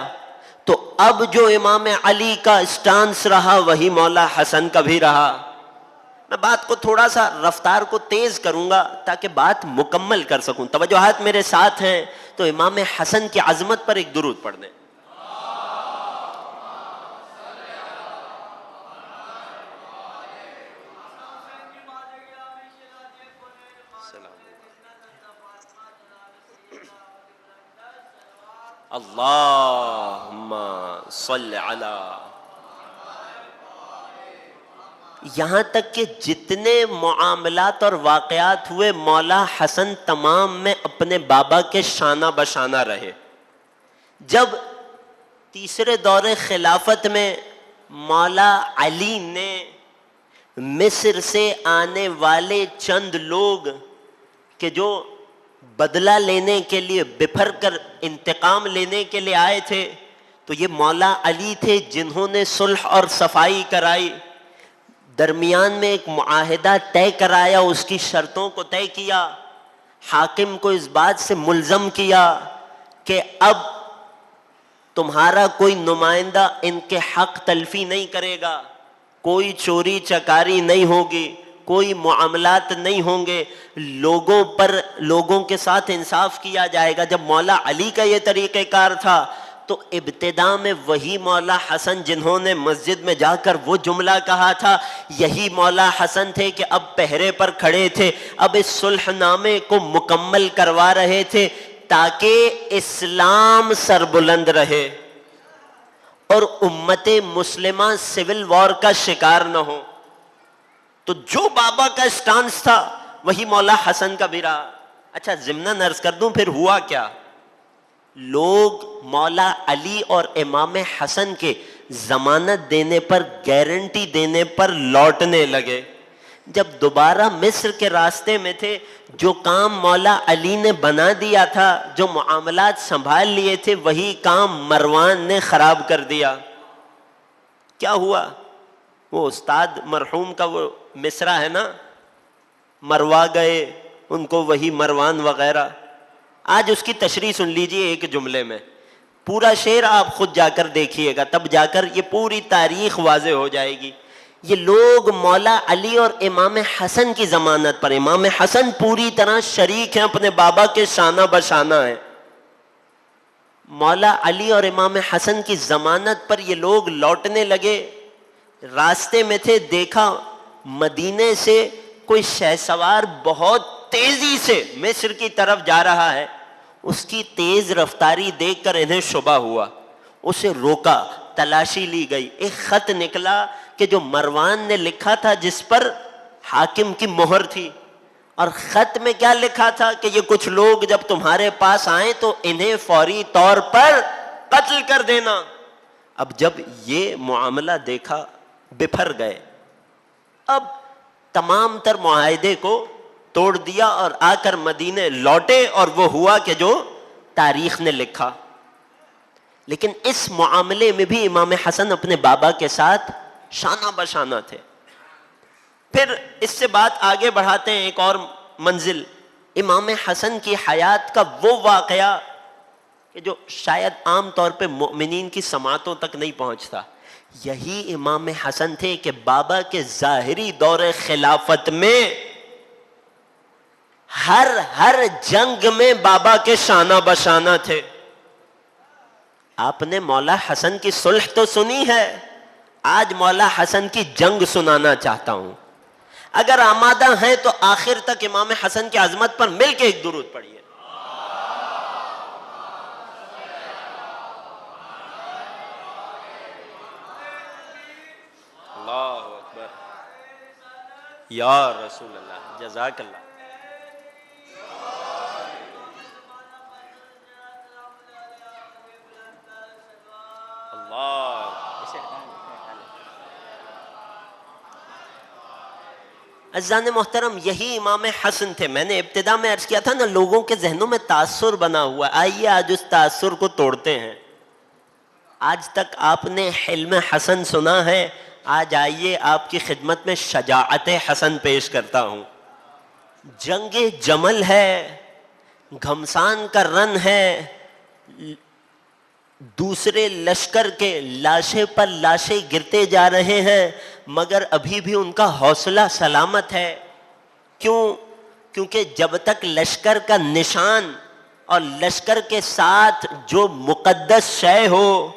S1: تو اب جو امام علی کا اسٹانس رہا وہی مولا حسن کا بھی رہا۔ میں بات کو تھوڑا سا رفتار کو تیز کروں گا تاکہ بات مکمل کر سکوں۔ توجہات میرے ساتھ ہیں تو امام حسن کی عظمت پر ایک درود پڑھ دیں۔ اللہم صل علی، یہاں تک کہ جتنے معاملات اور واقعات ہوئے مولا حسن تمام میں اپنے بابا کے شانہ بشانہ رہے۔ جب تیسرے دور خلافت میں مولا علی نے مصر سے آنے والے چند لوگ کہ جو بدلہ لینے کے لیے بپھر کر انتقام لینے کے لیے آئے تھے، تو یہ مولا علی تھے جنہوں نے صلح اور صفائی کرائی، درمیان میں ایک معاہدہ طے کرایا، اس کی شرطوں کو طے کیا، حاکم کو اس بات سے ملزم کیا کہ اب تمہارا کوئی نمائندہ ان کے حق تلفی نہیں کرے گا، کوئی چوری چکاری نہیں ہوگی، کوئی معاملات نہیں ہوں گے، لوگوں کے ساتھ انصاف کیا جائے گا۔ جب مولا علی کا یہ طریقہ کار تھا تو ابتدا میں وہی مولا حسن جنہوں نے مسجد میں جا کر وہ جملہ کہا تھا، یہی مولا حسن تھے کہ اب پہرے پر کھڑے تھے، اب اس صلح نامے کو مکمل کروا رہے تھے تاکہ اسلام سربلند رہے اور امت مسلمہ سول وار کا شکار نہ ہو۔ تو جو بابا کا اسٹانس تھا وہی مولا حسن کا بھی رہا۔ اچھا ضمناً عرض کر دوں پھر ہوا کیا؟ لوگ مولا علی اور امام حسن کے ضمانت دینے پر، گارنٹی دینے پر لوٹنے لگے۔ جب دوبارہ مصر کے راستے میں تھے، جو کام مولا علی نے بنا دیا تھا، جو معاملات سنبھال لیے تھے، وہی کام مروان نے خراب کر دیا۔ کیا ہوا؟ وہ استاد مرحوم کا وہ مصرع ہے نا، مروا گئے ان کو وہی مروان وغیرہ، آج اس کی تشریح سن لیجئے ایک جملے میں، پورا شعر آپ خود جا کر دیکھیے گا، تب جا کر یہ پوری تاریخ واضح ہو جائے گی۔ یہ لوگ مولا علی اور امام حسن کی ضمانت پر، امام حسن پوری طرح شریک ہیں، اپنے بابا کے شانہ بشانہ ہیں، مولا علی اور امام حسن کی ضمانت پر یہ لوگ لوٹنے لگے۔ راستے میں تھے، دیکھا مدینے سے کوئی شہسوار بہت تیزی سے مصر کی طرف جا رہا ہے، اس کی تیز رفتاری دیکھ کر انہیں شبہ ہوا، اسے روکا، تلاشی لی گئی، ایک خط نکلا کہ جو مروان نے لکھا تھا جس پر حاکم کی مہر تھی، اور خط میں کیا لکھا تھا کہ یہ کچھ لوگ جب تمہارے پاس آئیں تو انہیں فوری طور پر قتل کر دینا۔ اب جب یہ معاملہ دیکھا بپھر گئے، اب تمام تر معاہدے کو توڑ دیا اور آ کر مدینے لوٹے، اور وہ ہوا کہ جو تاریخ نے لکھا۔ لیکن اس معاملے میں بھی امام حسن اپنے بابا کے ساتھ شانہ بشانہ تھے۔ پھر اس سے بات آگے بڑھاتے ہیں ایک اور منزل، امام حسن کی حیات کا وہ واقعہ کہ جو شاید عام طور پہ مؤمنین کی سماعتوں تک نہیں پہنچتا. یہی امام حسن تھے کہ بابا کے ظاہری دور خلافت میں ہر جنگ میں بابا کے شانہ بشانہ تھے. آپ نے مولا حسن کی صلح تو سنی ہے, آج مولا حسن کی جنگ سنانا چاہتا ہوں. اگر آمادہ ہیں تو آخر تک امام حسن کی عظمت پر مل کے ایک درود پڑھیے. اللہ اکبر یا رسول اللہ, جزاک اللہ. عزیزان محترم, یہی امام حسن تھے. میں نے ابتدا میں عرض کیا تھا نا, لوگوں کے ذہنوں میں تاثر بنا ہوا. آئیے آج اس تاثر کو توڑتے ہیں. آج تک آپ نے حلم حسن سنا ہے, آج آئیے آپ کی خدمت میں شجاعت حسن پیش کرتا ہوں. جنگ جمل ہے, گھمسان کا رن ہے, دوسرے لشکر کے لاشیں پر لاشیں گرتے جا رہے ہیں, مگر ابھی بھی ان کا حوصلہ سلامت ہے. کیوں؟ کیونکہ جب تک لشکر کا نشان اور لشکر کے ساتھ جو مقدس شے ہو,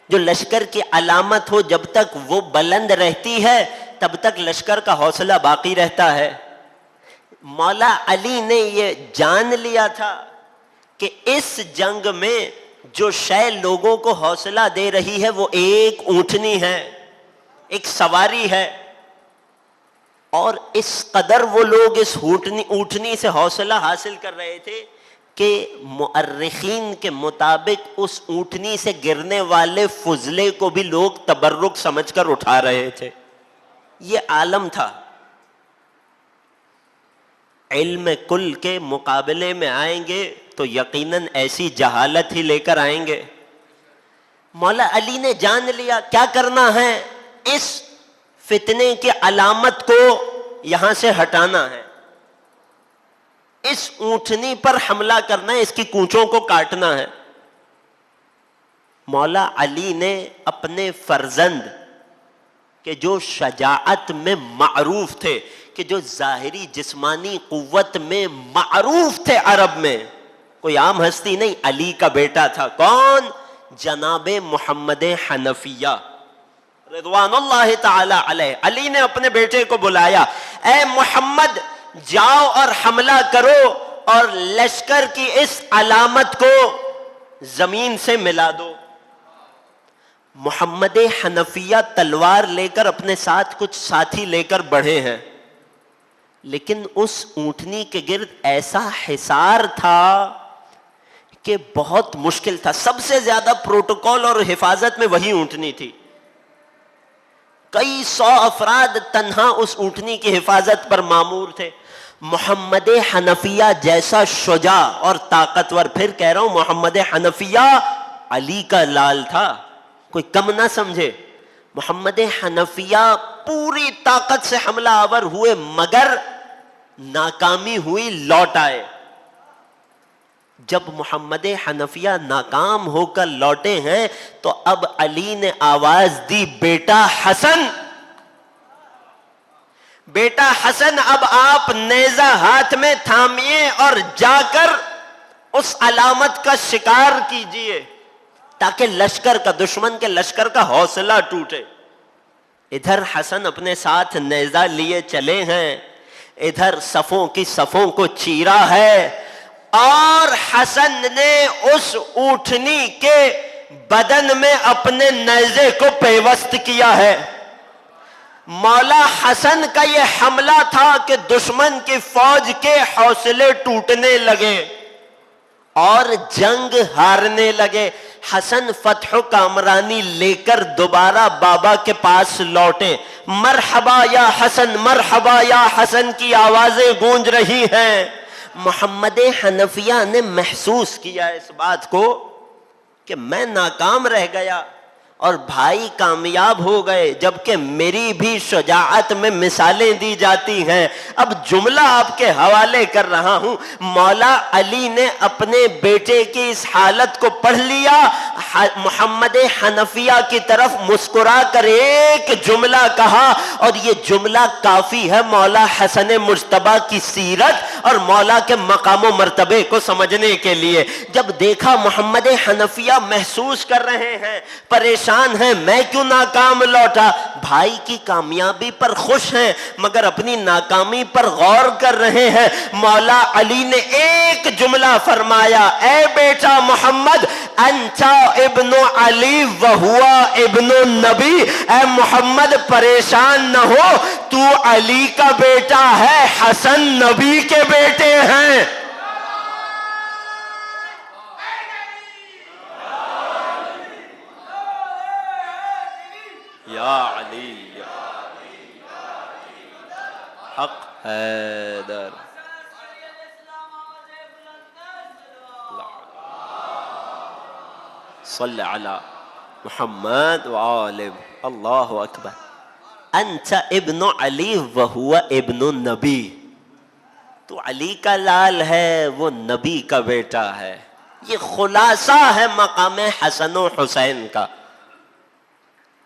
S1: جو لشکر کی علامت ہو, جب تک وہ بلند رہتی ہے تب تک لشکر کا حوصلہ باقی رہتا ہے. مولا علی نے یہ جان لیا تھا کہ اس جنگ میں جو شے لوگوں کو حوصلہ دے رہی ہے وہ ایک اونٹنی ہے, ایک سواری ہے. اور اس قدر وہ لوگ اس اونٹنی سے حوصلہ حاصل کر رہے تھے کہ مؤرخین کے مطابق اس اونٹنی سے گرنے والے فضلے کو بھی لوگ تبرک سمجھ کر اٹھا رہے تھے. یہ عالم تھا. علم کل کے مقابلے میں آئیں گے تو یقیناً ایسی جہالت ہی لے کر آئیں گے. مولا علی نے جان لیا کیا کرنا ہے, اس فتنے کی علامت کو یہاں سے ہٹانا ہے, اس اونٹنی پر حملہ کرنا ہے, اس کی کونچوں کو کاٹنا ہے. مولا علی نے اپنے فرزند کہ جو شجاعت میں معروف تھے, کہ جو ظاہری جسمانی قوت میں معروف تھے عرب میں, کوئی عام ہستی نہیں, علی کا بیٹا تھا. کون؟ جناب محمد حنفیہ رضوان اللہ تعالی علیہ. علی نے اپنے بیٹے کو بلایا, اے محمد جاؤ اور حملہ کرو اور لشکر کی اس علامت کو زمین سے ملا دو. محمد حنفیہ تلوار لے کر اپنے ساتھ کچھ ساتھی لے کر بڑھے ہیں, لیکن اس اونٹنی کے گرد ایسا حصار تھا کہ بہت مشکل تھا. سب سے زیادہ پروٹوکول اور حفاظت میں وہی اونٹنی تھی. کئی 100 افراد تنہا اس اونٹنی کی حفاظت پر مامور تھے. محمد حنفیہ جیسا شجاع اور طاقتور, پھر کہہ رہا ہوں محمد حنفیہ علی کا لال تھا, کوئی کم نہ سمجھے. محمد حنفیہ پوری طاقت سے حملہ آور ہوئے مگر ناکامی ہوئی, لوٹ آئے. جب محمد حنفیہ ناکام ہو کر لوٹے ہیں تو اب علی نے آواز دی, بیٹا حسن, بیٹا حسن اب آپ نیزہ ہاتھ میں تھامیے اور جا کر اس علامت کا شکار کیجئے تاکہ لشکر کا, دشمن کے لشکر کا حوصلہ ٹوٹے. ادھر حسن اپنے ساتھ نیزہ لیے چلے ہیں, ادھر صفوں کی صفوں کو چیرا ہے, اور حسن نے اس اونٹنی کے بدن میں اپنے نیزے کو پیوست کیا ہے. مولا حسن کا یہ حملہ تھا کہ دشمن کی فوج کے حوصلے ٹوٹنے لگے اور جنگ ہارنے لگے. حسن فتح و کامرانی لے کر دوبارہ بابا کے پاس لوٹے. مرحبا یا حسن, مرحبا یا حسن کی آوازیں گونج رہی ہیں. محمد حنفیہ نے محسوس کیا اس بات کو کہ میں ناکام رہ گیا اور بھائی کامیاب ہو گئے، جبکہ میری بھی شجاعت میں مثالیں دی جاتی ہیں۔ اب جملہ آپ کے حوالے کر رہا ہوں۔ مولا علی نے اپنے بیٹے کی اس حالت کو پڑھ لیا، محمد حنفیہ کی طرف مسکرا کر ایک جملہ کہا، اور یہ جملہ کافی ہے مولا حسن مجتبیٰ کی سیرت اور مولا کے مقام و مرتبے کو سمجھنے کے لیے۔ جب دیکھا محمد حنفیہ محسوس کر رہے ہیں، پریشان ہیں، میں کیوں ناکام لوٹا، بھائی کی کامیابی پر خوش ہیں مگر اپنی ناکامی پر غور کر رہے ہیں، مولا علی نے ایک جملہ فرمایا، اے بیٹا محمد، انت ابن علی وہوا ابن النبی، اے محمد پریشان نہ ہو، تو علی کا بیٹا ہے، حسن نبی کے بیٹے ہیں۔ یا علی حق حیدر، صلی علی محمد وآل اللہ اکبر۔ انت ابن علی وہو ابن النبی، تو علی کا لال ہے، وہ نبی کا بیٹا ہے۔ یہ خلاصہ ہے مقام حسن و حسین کا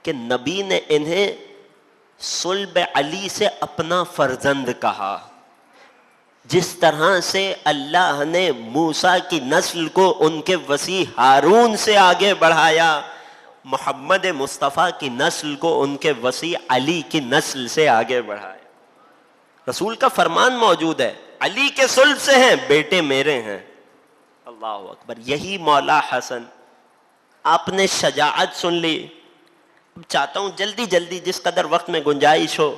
S1: کہ نبی نے انہیں صلب علی سے اپنا فرزند کہا، جس طرح سے اللہ نے موسیٰ کی نسل کو ان کے وسیع ہارون سے آگے بڑھایا، محمد مصطفیٰ کی نسل کو ان کے وسیع علی کی نسل سے آگے بڑھایا۔ رسول کا فرمان موجود ہے، علی کے صلب سے ہیں، بیٹے میرے ہیں۔ اللہ اکبر۔ یہی مولا حسن، آپ نے شجاعت سن لی۔ چاہتا ہوں جلدی جلدی جس قدر وقت میں گنجائش ہو،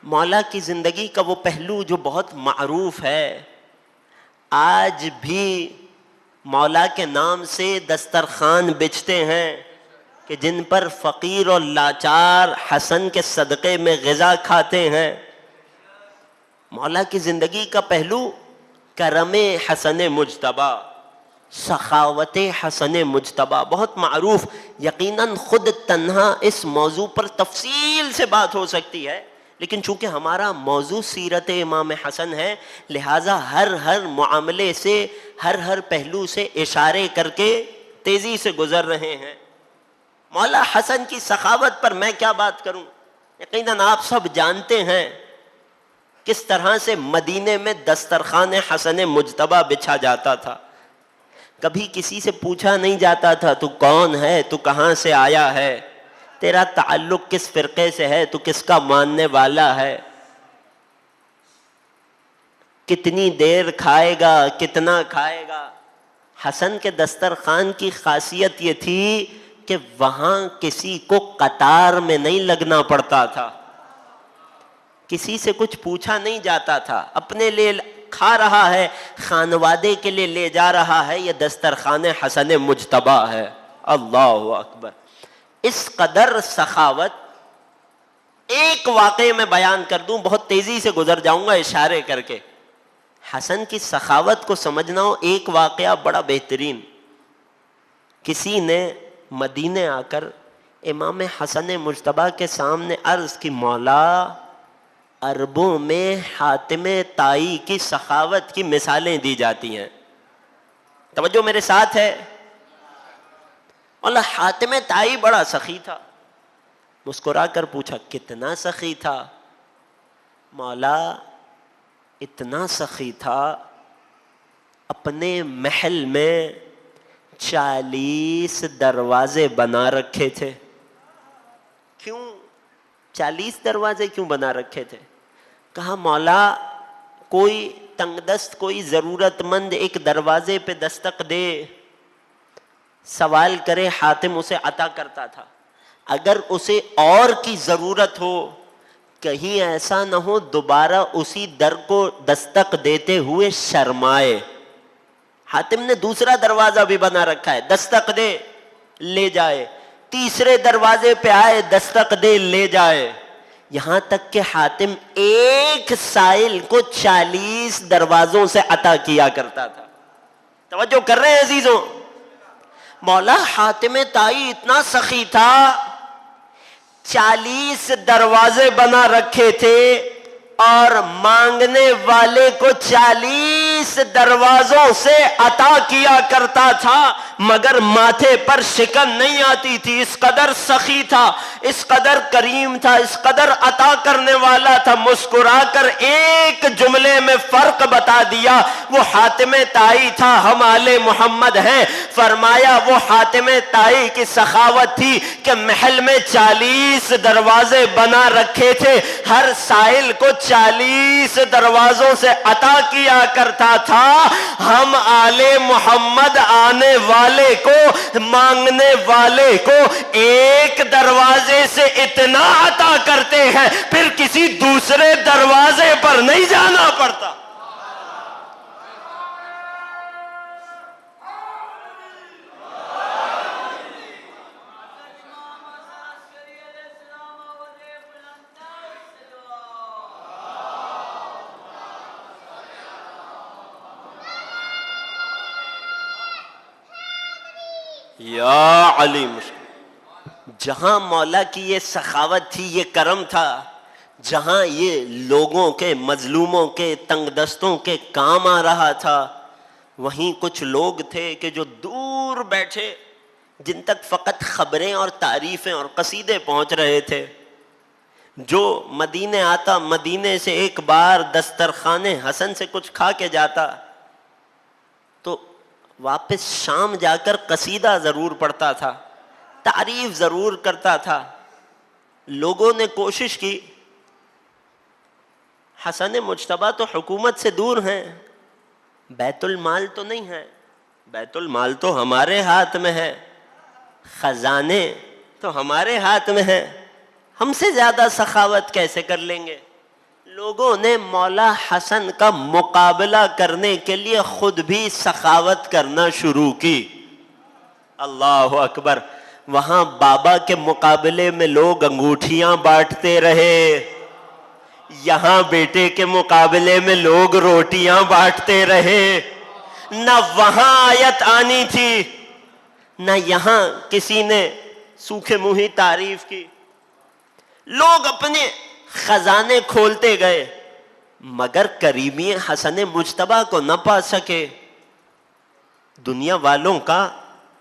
S1: مولا کی زندگی کا وہ پہلو جو بہت معروف ہے، آج بھی مولا کے نام سے دسترخوان بچتے ہیں کہ جن پر فقیر اور لاچار حسن کے صدقے میں غذا کھاتے ہیں۔ مولا کی زندگی کا پہلو کرم حسن مجتبیٰ، سخاوت حسن مجتبیٰ بہت معروف۔ یقیناً خود تنہا اس موضوع پر تفصیل سے بات ہو سکتی ہے، لیکن چونکہ ہمارا موضوع سیرت امام حسن ہے، لہٰذا ہر معاملے سے، ہر پہلو سے اشارے کر کے تیزی سے گزر رہے ہیں۔ مولا حسن کی سخاوت پر میں کیا بات کروں، یقیناً آپ سب جانتے ہیں کس طرح سے مدینے میں دسترخوان حسن مجتبیٰ بچھا جاتا تھا۔ کبھی کسی سے پوچھا نہیں جاتا تھا تو کون ہے، تو کہاں سے آیا ہے، تیرا تعلق کس فرقے سے ہے، تو کس کا ماننے والا ہے، کتنی دیر کھائے گا، کتنا کھائے گا۔ حسن کے دسترخوان کی خاصیت یہ تھی کہ وہاں کسی کو قطار میں نہیں لگنا پڑتا تھا، کسی سے کچھ پوچھا نہیں جاتا تھا، اپنے لیے کھا رہا ہے، خانوادے کے لیے لے جا رہا ہے، یہ دسترخوان حسن مجتبیٰ ہے۔ اللہ اکبر۔ اس قدر سخاوت، ایک واقعے میں بیان کر دوں، بہت تیزی سے گزر جاؤں گا اشارے کر کے۔ حسن کی سخاوت کو سمجھنا ہو، ایک واقعہ بڑا بہترین۔ کسی نے مدینے آ کر امام حسن مجتبیٰ کے سامنے عرض کی، مولا، عربوں میں حاتم طائی کی سخاوت کی مثالیں دی جاتی ہیں، توجہ میرے ساتھ ہے؟ مولا حاتم طائی بڑا سخی تھا۔ مسکرا کر پوچھا، کتنا سخی تھا؟ مولا اتنا سخی تھا، اپنے محل میں 40 دروازے بنا رکھے تھے۔ کیوں 40 دروازے کیوں بنا رکھے تھے؟ کہا مولا، کوئی تنگ دست، کوئی ضرورت مند ایک دروازے پہ دستک دے، سوال کرے، حاتم اسے عطا کرتا تھا۔ اگر اسے اور کی ضرورت ہو، کہیں ایسا نہ ہو دوبارہ اسی در کو دستک دیتے ہوئے شرمائے، حاتم نے دوسرا دروازہ بھی بنا رکھا ہے، دستک دے لے جائے، تیسرے دروازے پہ آئے، دستک دے لے جائے، یہاں تک کہ حاتم ایک سائل کو 40 دروازوں سے عطا کیا کرتا تھا۔ توجہ کر رہے ہیں عزیزوں؟ مولا حاتم طائی اتنا سخی تھا، 40 دروازے بنا رکھے تھے اور مانگنے والے کو 40 دروازوں سے عطا کیا کرتا تھا، مگر ماتھے پر شکن نہیں آتی تھی۔ اس قدر سخی تھا، اس قدر کریم تھا، اس قدر عطا کرنے والا تھا۔ مسکرا کر ایک جملے میں فرق بتا دیا، وہ حاتم طائی تھا، ہم آل محمد ہیں۔ فرمایا وہ حاتم طائی کی سخاوت تھی کہ محل میں 40 دروازے بنا رکھے تھے، ہر سائل کو 40 دروازوں سے عطا کیا کرتا تھا۔ ہم آل محمد آنے والے کو، مانگنے والے کو ایک دروازے سے اتنا عطا کرتے ہیں، پھر کسی دوسرے دروازے پر نہیں جانا پڑتا۔ یا علی مشکل، جہاں مولا کی یہ سخاوت تھی، یہ کرم تھا، جہاں یہ لوگوں کے، مظلوموں کے، تنگ دستوں کے کام آ رہا تھا، وہیں کچھ لوگ تھے کہ جو دور بیٹھے، جن تک فقط خبریں اور تعریفیں اور قصیدے پہنچ رہے تھے۔ جو مدینے آتا، مدینے سے ایک بار دسترخوان حسن سے کچھ کھا کے جاتا تو واپس شام جا کر قصیدہ ضرور پڑھتا تھا، تعریف ضرور کرتا تھا۔ لوگوں نے کوشش کی، حسن مجتبیٰ تو حکومت سے دور ہیں، بیت المال تو نہیں ہے، بیت المال تو ہمارے ہاتھ میں ہے، خزانے تو ہمارے ہاتھ میں ہیں، ہم سے زیادہ سخاوت کیسے کر لیں گے؟ لوگوں نے مولا حسن کا مقابلہ کرنے کے لیے خود بھی سخاوت کرنا شروع کی۔ اللہ اکبر! وہاں بابا کے مقابلے میں لوگ انگوٹھیاں بانٹتے رہے، یہاں بیٹے کے مقابلے میں لوگ روٹیاں بانٹتے رہے۔ نہ وہاں آیت آنی تھی، نہ یہاں کسی نے سوکھے منہی تعریف کی۔ لوگ اپنے خزانے کھولتے گئے، مگر کریمی حسن مجتبیٰ کو نہ پا سکے۔ دنیا والوں کا،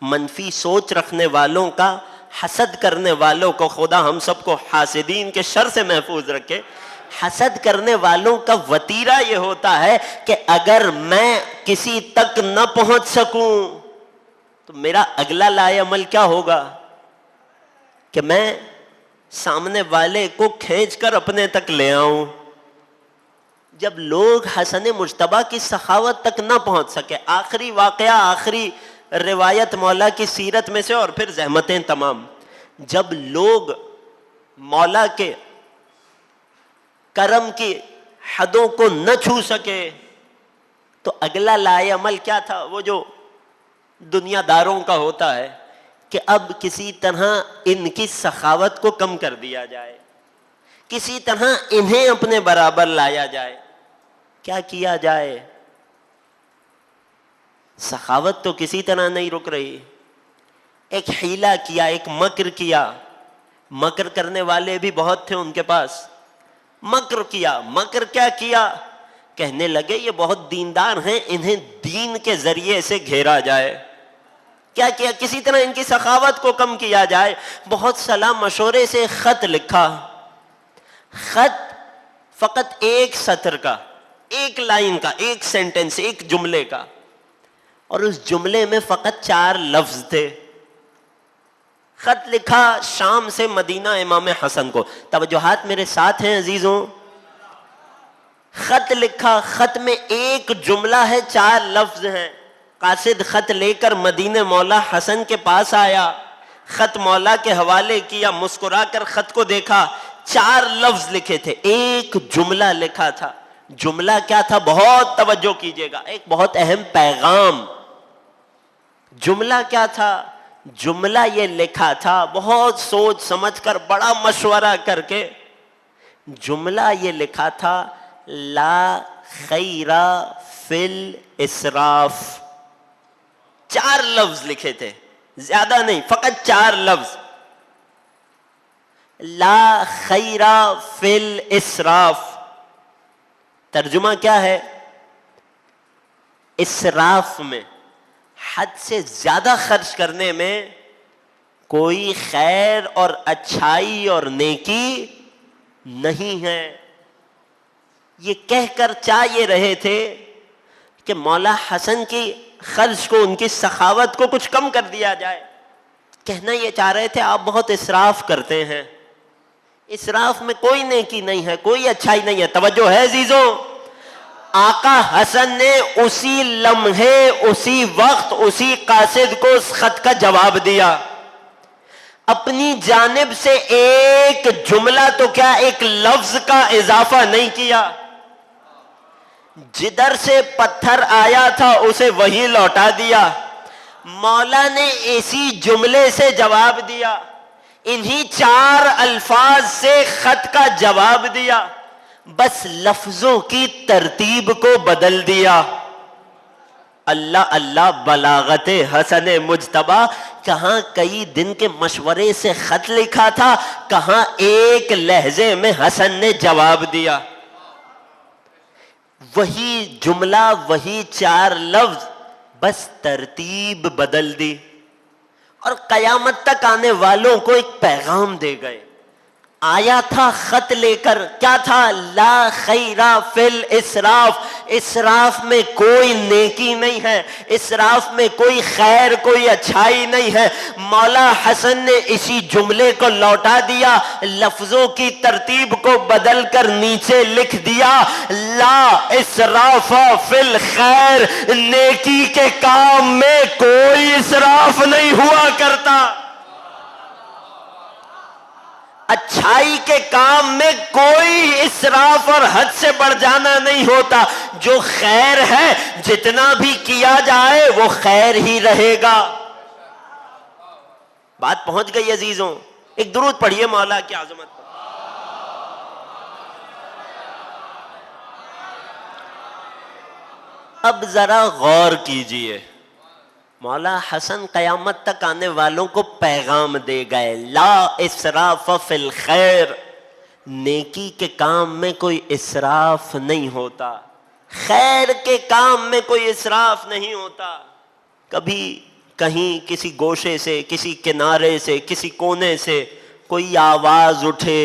S1: منفی سوچ رکھنے والوں کا، حسد کرنے والوں کو خدا ہم سب کو حاسدین کے شر سے محفوظ رکھے۔ حسد کرنے والوں کا وتیرہ یہ ہوتا ہے کہ اگر میں کسی تک نہ پہنچ سکوں تو میرا اگلا لائے عمل کیا ہوگا؟ کہ میں سامنے والے کو کھینچ کر اپنے تک لے آؤں۔ جب لوگ حسن مجتبیٰ کی سخاوت تک نہ پہنچ سکے، آخری واقعہ، آخری روایت مولا کی سیرت میں سے، اور پھر زحمتیں تمام، جب لوگ مولا کے کرم کی حدوں کو نہ چھو سکے تو اگلا لائے عمل کیا تھا؟ وہ جو دنیا داروں کا ہوتا ہے کہ اب کسی طرح ان کی سخاوت کو کم کر دیا جائے، کسی طرح انہیں اپنے برابر لایا جائے۔ کیا کیا جائے؟ سخاوت تو کسی طرح نہیں رک رہی، ایک حیلہ کیا، ایک مکر کیا۔ مکر کرنے والے بھی بہت تھے ان کے پاس۔ مکر کیا، مکر کیا کیا؟ کہنے لگے یہ بہت دیندار ہیں، انہیں دین کے ذریعے سے گھیرا جائے۔ کیا کیا؟ کسی طرح ان کی سخاوت کو کم کیا جائے۔ بہت صلاح مشورے سے خط لکھا، خط فقط ایک سطر کا، ایک لائن کا، ایک سینٹنس، ایک جملے کا، اور اس جملے میں فقط 4 لفظ تھے۔ خط لکھا شام سے مدینہ امام حسن کو۔ توجہات میرے ساتھ ہیں عزیزوں؟ خط لکھا، خط میں ایک جملہ ہے، 4 لفظ ہیں۔ قاصد خط لے کر مدینے مولا حسن کے پاس آیا، خط مولا کے حوالے کیا، مسکرا کر خط کو دیکھا، 4 لفظ لکھے تھے، ایک جملہ لکھا تھا۔ جملہ کیا تھا؟ بہت توجہ کیجئے گا، ایک بہت اہم پیغام۔ جملہ کیا تھا؟ جملہ یہ لکھا تھا، بہت سوچ سمجھ کر، بڑا مشورہ کر کے جملہ یہ لکھا تھا، لا خیر فی الاسراف۔ 4 لفظ لکھے تھے، زیادہ نہیں، فقط 4 لفظ. لا خیر فی الاسراف. ترجمہ کیا ہے؟ اسراف میں، حد سے زیادہ خرچ کرنے میں کوئی خیر اور اچھائی اور نیکی نہیں ہے. یہ کہہ کر چاہ یہ رہے تھے کہ مولا حسن کی خرچ کو، ان کی سخاوت کو کچھ کم کر دیا جائے. کہنا یہ چاہ رہے تھے آپ بہت اسراف کرتے ہیں. اسراف میں کوئی نیکی نہیں ہے، کوئی اچھائی نہیں ہے. توجہ ہے عزیزوں؟ آقا حسن نے اسی لمحے، اسی وقت، اسی قاصد کو اس خط کا جواب دیا. اپنی جانب سے ایک جملہ تو کیا، ایک لفظ کا اضافہ نہیں کیا. جدھر سے پتھر آیا تھا اسے وہی لوٹا دیا. مولا نے اسی جملے سے جواب دیا، انہی 4 الفاظ سے خط کا جواب دیا، بس لفظوں کی ترتیب کو بدل دیا. اللہ اللہ بلاغت حسن مجتبیٰ. کہاں کئی دن کے مشورے سے خط لکھا تھا، کہاں ایک لہجے میں حسن نے جواب دیا. وہی جملہ، وہی 4 لفظ، بس ترتیب بدل دی، اور قیامت تک آنے والوں کو ایک پیغام دے گئے. آیا تھا خط لے کر، کیا تھا؟ لا خیر فی الاسراف. اسراف میں کوئی نیکی نہیں ہے، اسراف میں کوئی خیر، کوئی اچھائی نہیں ہے. مولا حسن نے اسی جملے کو لوٹا دیا، لفظوں کی ترتیب کو بدل کر نیچے لکھ دیا، لا اسراف فی الخیر. نیکی کے کام میں کوئی اسراف نہیں ہوا کرتا، اچھائی کے کام میں کوئی اسراف اور حد سے بڑھ جانا نہیں ہوتا. جو خیر ہے جتنا بھی کیا جائے وہ خیر ہی رہے گا. بات پہنچ گئی عزیزوں؟ ایک درود پڑھیے مولا کی عظمت پر. اب ذرا غور کیجئے، مولا حسن قیامت تک آنے والوں کو پیغام دے گئے، لا اسراف فی الخیر. نیکی کے کام میں کوئی اسراف نہیں ہوتا، خیر کے کام میں کوئی اسراف نہیں ہوتا. کبھی کہیں کسی گوشے سے، کسی کنارے سے، کسی کونے سے کوئی آواز اٹھے،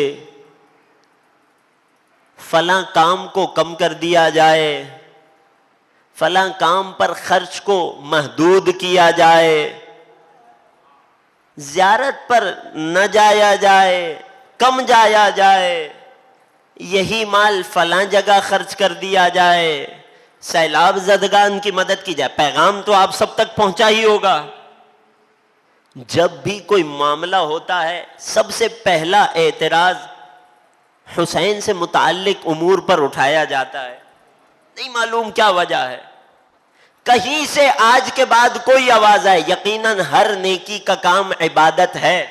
S1: فلاں کام کو کم کر دیا جائے، فلاں کام پر خرچ کو محدود کیا جائے، زیارت پر نہ جایا جائے، کم جایا جائے، یہی مال فلاں جگہ خرچ کر دیا جائے، سیلاب زدگان کی مدد کی جائے. پیغام تو آپ سب تک پہنچا ہی ہوگا. جب بھی کوئی معاملہ ہوتا ہے سب سے پہلا اعتراض حسین سے متعلق امور پر اٹھایا جاتا ہے. نہیں معلوم کیا وجہ ہے. کہیں سے آج کے بعد کوئی آواز آئے، یقیناً ہر نیکی کا کام عبادت ہے،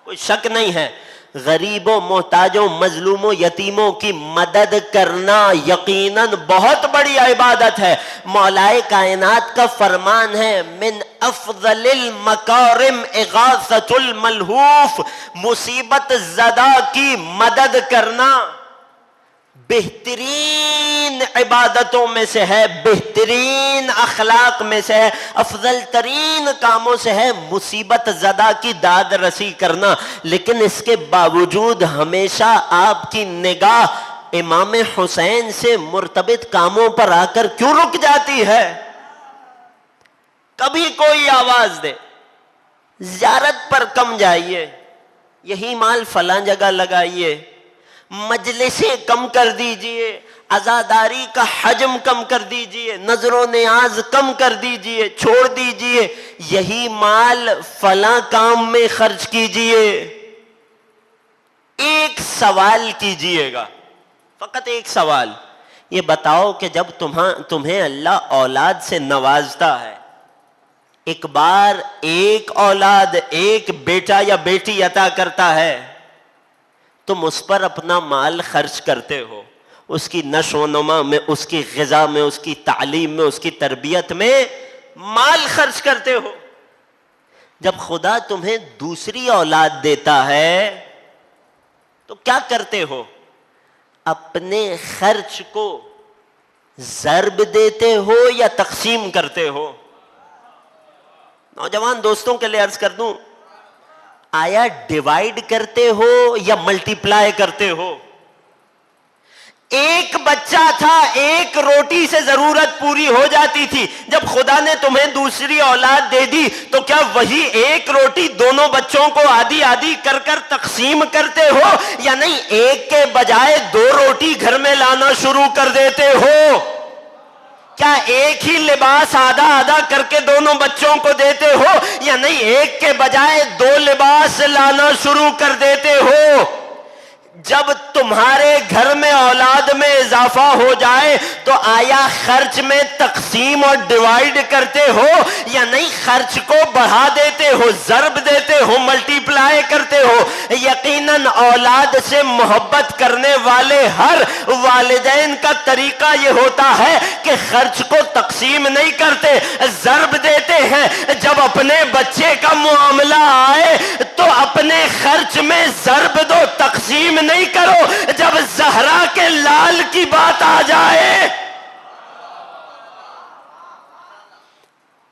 S1: کوئی شک نہیں ہے. غریبوں، محتاجوں، مظلوموں، یتیموں کی مدد کرنا یقیناً بہت بڑی عبادت ہے. مولائے کائنات کا فرمان ہے، من افضل المکارم اغاثۃ الملہوف. مصیبت زدہ کی مدد کرنا بہترین عبادتوں میں سے ہے، بہترین اخلاق میں سے ہے، افضل ترین کاموں سے ہے مصیبت زدہ کی داد رسی کرنا. لیکن اس کے باوجود ہمیشہ آپ کی نگاہ امام حسین سے مرتبط کاموں پر آ کر کیوں رک جاتی ہے؟ کبھی کوئی آواز دے، زیارت پر کم جائیے، یہی مال فلاں جگہ لگائیے، مجلسیں کم کر دیجئے، عزاداری کا حجم کم کر دیجئے، نظر و نیاز کم کر دیجئے، چھوڑ دیجئے، یہی مال فلاں کام میں خرچ کیجئے. ایک سوال کیجئے گا، فقط ایک سوال. یہ بتاؤ کہ جب تمہیں اللہ اولاد سے نوازتا ہے، ایک بار ایک اولاد، ایک بیٹا یا بیٹی عطا کرتا ہے، تم اس پر اپنا مال خرچ کرتے ہو، اس کی نشو و نما میں، اس کی غذا میں، اس کی تعلیم میں، اس کی تربیت میں مال خرچ کرتے ہو. جب خدا تمہیں دوسری اولاد دیتا ہے تو کیا کرتے ہو؟ اپنے خرچ کو ضرب دیتے ہو یا تقسیم کرتے ہو؟ نوجوان دوستوں کے لیے عرض کر دوں، آیا ڈیوائیڈ کرتے ہو یا ملٹی پلائی کرتے ہو؟ ایک بچہ تھا، ایک روٹی سے ضرورت پوری ہو جاتی تھی. جب خدا نے تمہیں دوسری اولاد دے دی تو کیا وہی ایک روٹی دونوں بچوں کو آدھی آدھی کر کر تقسیم کرتے ہو یا نہیں ایک کے بجائے 2 روٹی گھر میں لانا شروع کر دیتے ہو؟ کیا ایک ہی لباس آدھا آدھا کر کے دونوں بچوں کو دیتے ہو یا نہیں ایک کے بجائے 2 لباس لانا شروع کر دیتے ہو؟ جب تمہارے گھر میں اولاد میں اضافہ ہو جائے تو آیا خرچ میں تقسیم اور ڈیوائیڈ کرتے ہو یا نہیں خرچ کو بڑھا دیتے ہو، ضرب دیتے ہو، ملٹی پلائی کرتے ہو؟ یقیناً اولاد سے محبت کرنے والے ہر والدین کا طریقہ یہ ہوتا ہے کہ خرچ کو تقسیم نہیں کرتے، ضرب دیتے ہیں. جب اپنے بچے کا معاملہ آئے تو اپنے خرچ میں ضرب دو، تقسیم نہیں کرو. جب زہرا کے لال کی بات آ جائے،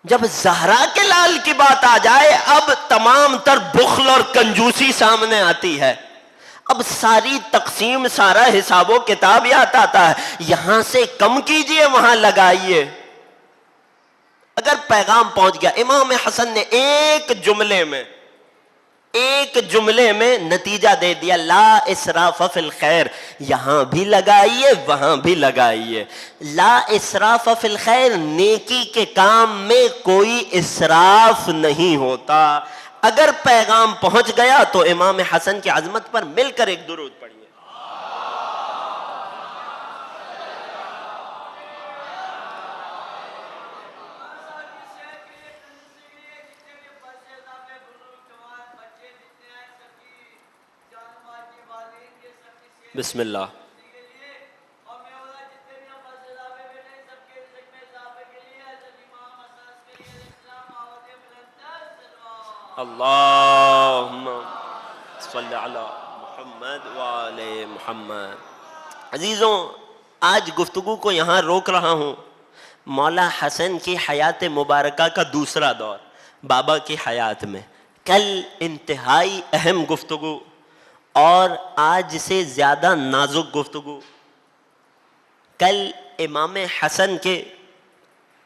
S1: جب زہرا کے لال کی بات آ جائے، اب تمام تر بخل اور کنجوسی سامنے آتی ہے. اب ساری تقسیم، سارا حساب و کتاب یاد آتا ہے. یہاں سے کم کیجئے، وہاں لگائیے. اگر پیغام پہنچ گیا، امام حسن نے ایک جملے میں نتیجہ دے دیا، لا اسراف فی الخیر. یہاں بھی لگائیے، وہاں بھی لگائیے. لا اسراف فی الخیر، نیکی کے کام میں کوئی اسراف نہیں ہوتا. اگر پیغام پہنچ گیا تو امام حسن کی عظمت پر مل کر ایک درود پڑھیے. بسم اللہ. اللہم صلی علی محمد وعلی محمد. عزیزوں، آج گفتگو کو یہاں روک رہا ہوں. مولا حسن کی حیات مبارکہ کا دوسرا دور بابا کی حیات میں. کل انتہائی اہم گفتگو اور آج سے زیادہ نازک گفتگو. کل امام حسن کے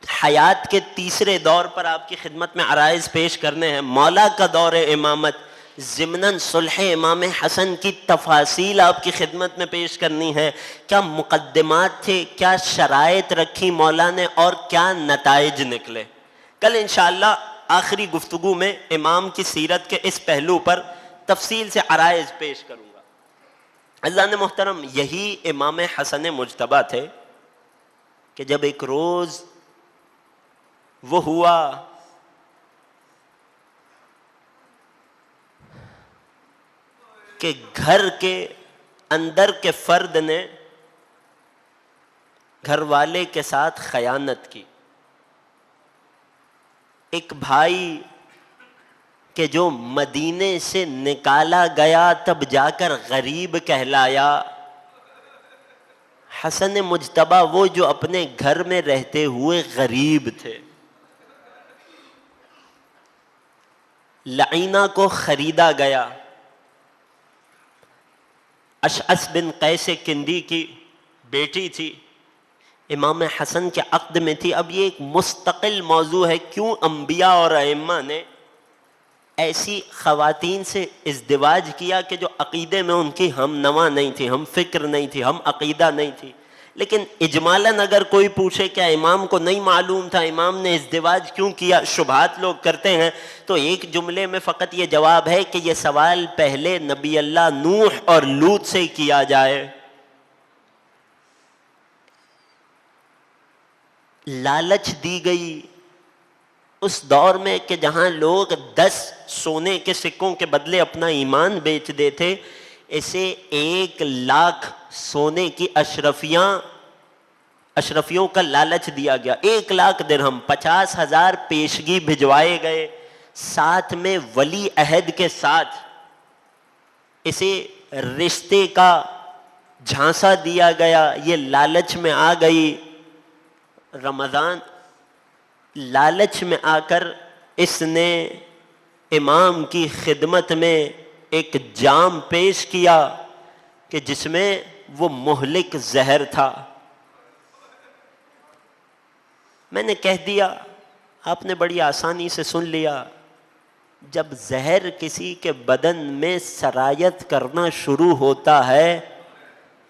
S1: حیات کے تیسرے دور پر آپ کی خدمت میں عرائض پیش کرنے ہیں. مولا کا دور امامت، ضمناً صلح امام حسن کی تفاصیل آپ کی خدمت میں پیش کرنی ہے. کیا مقدمات تھے، کیا شرائط رکھی مولا نے اور کیا نتائج نکلے. کل انشاءاللہ آخری گفتگو میں امام کی سیرت کے اس پہلو پر تفصیل سے عرائض پیش کروں گا. عزیزان محترم، یہی امام حسن مجتبیٰ تھے کہ جب ایک روز وہ ہوا کہ گھر کے اندر کے فرد نے گھر والے کے ساتھ خیانت کی. ایک بھائی کہ جو مدینے سے نکالا گیا تب جا کر غریب کہلایا. حسن مجتبیٰ وہ جو اپنے گھر میں رہتے ہوئے غریب تھے. لعینہ کو خریدا گیا. اشعث بن قیس کندی کی بیٹی تھی، امام حسن کے عقد میں تھی. اب یہ ایک مستقل موضوع ہے، کیوں انبیاء اور ائمہ نے ایسی خواتین سے ازدواج کیا کہ جو عقیدے میں ان کی ہم نوا نہیں تھی، ہم فکر نہیں تھی، ہم عقیدہ نہیں تھی. لیکن اجمالاً اگر کوئی پوچھے کیا امام کو نہیں معلوم تھا امام نے ازدواج کیوں کیا، شبہات لوگ کرتے ہیں، تو ایک جملے میں فقط یہ جواب ہے کہ یہ سوال پہلے نبی اللہ نوح اور لوط سے کیا جائے. لالچ دی گئی اس دور میں کہ جہاں لوگ 10 سونے کے سکوں کے بدلے اپنا ایمان بیچ دیتے، اسے 1 لاکھ سونے کی اشرفیوں کا لالچ دیا گیا. 1 لاکھ درہم، 50,000 پیشگی بھجوائے گئے. ساتھ میں ولی عہد کے ساتھ اسے رشتے کا جھانسا دیا گیا، یہ لالچ میں آ گئی۔ رمضان لالچ میں آ کر اس نے امام کی خدمت میں ایک جام پیش کیا کہ جس میں وہ مہلک زہر تھا۔ میں نے کہہ دیا، آپ نے بڑی آسانی سے سن لیا، جب زہر کسی کے بدن میں سرایت کرنا شروع ہوتا ہے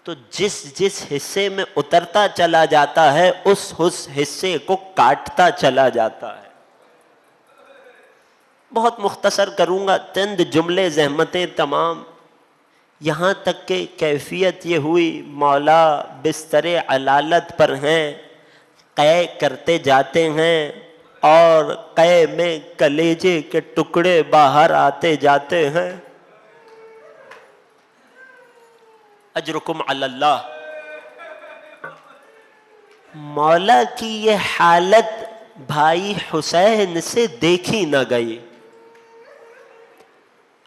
S1: تو جس جس حصے میں اترتا چلا جاتا ہے اس حصے کو کاٹتا چلا جاتا ہے۔ بہت مختصر کروں گا، چند جملے، زحمتیں تمام، یہاں تک کہ کیفیت یہ ہوئی مولا بستر علالت پر ہیں، قے کرتے جاتے ہیں اور قے میں کلیجے کے ٹکڑے باہر آتے جاتے ہیں۔ اجرکم علی اللہ۔ مولا کی یہ حالت بھائی حسین سے دیکھی نہ گئی۔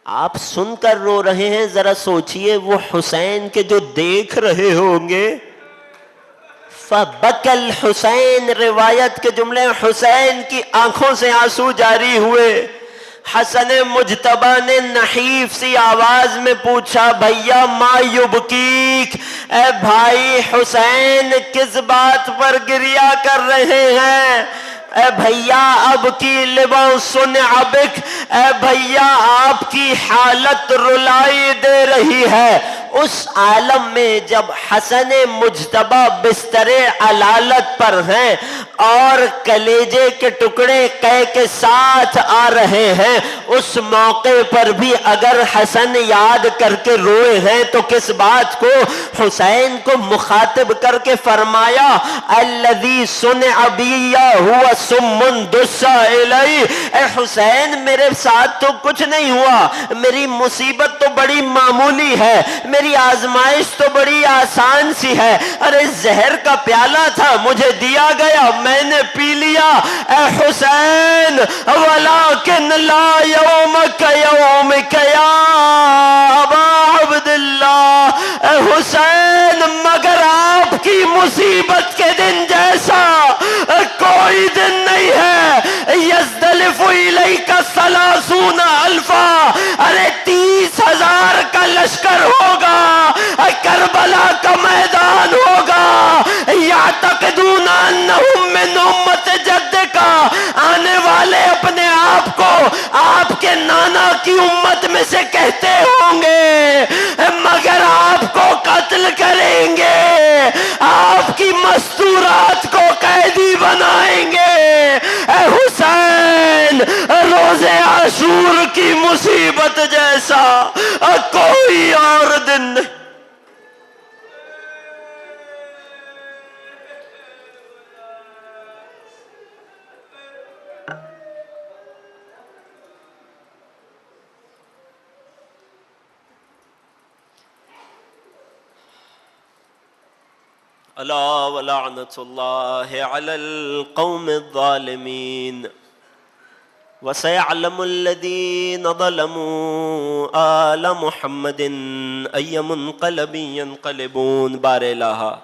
S1: آپ سن کر رو رہے ہیں، ذرا سوچئے وہ حسین کے جو دیکھ رہے ہوں گے۔ فَبَكَى الْحُسَيْنِ، روایت کے جملے، حسین کی آنکھوں سے آنسو جاری ہوئے۔ حسن مجتبیٰ نے نحیف سی آواز میں پوچھا، بھیا ما یبکیک، اے بھائی حسین کس بات پر گریہ کر رہے ہیں؟ اے بھیا اب کی لباس بک، اے بھیا آپ کی حالت رلائی دے رہی ہے۔ اس عالم میں جب حسن مجتبیٰ بستر علالت پر ہیں اور کلیجے کے ٹکڑے قے کے ساتھ آ رہے ہیں، اس موقع پر بھی اگر حسن یاد کر کے روئے ہیں تو کس بات کو؟ حسین کو مخاطب کر کے فرمایا، الذی صنع بی هو سم دس الی، اے حسین میرے ساتھ تو کچھ نہیں ہوا، میری مصیبت تو بڑی معمولی ہے، میری آزمائش تو بڑی آسان سی ہے، ارے زہر کا پیالہ تھا مجھے دیا گیا، میں نے پی لیا۔ اے حسین ولیکن لا یومک یومک یا ابا عبداللہ، اے حسین مگر آپ کی مصیبت کے دن جیسا کوئی دن نہیں ہے۔ یزدلف الیک ثلاثون الفا، ارے 30,000 کا لشکر ہوگا، کربلا کا میدان ہوگا، یعتقدون انہم من امت جد کا، آنے والے اپنے آپ کو آپ کے نانا کی امت میں سے کہتے ہوں گے، مگر آپ کو قتل کریں گے، آپ کی مستورات کو قیدی بنائیں گے۔ اے حسین روز عاشور کی مصیبت جیسا کوئی اور دن نہیں۔ الا ولعنت اللہ علی القوم الظالمین وسيعلم الذين ظلموا آل محمد أي منقلب ينقلبون۔ بار الہا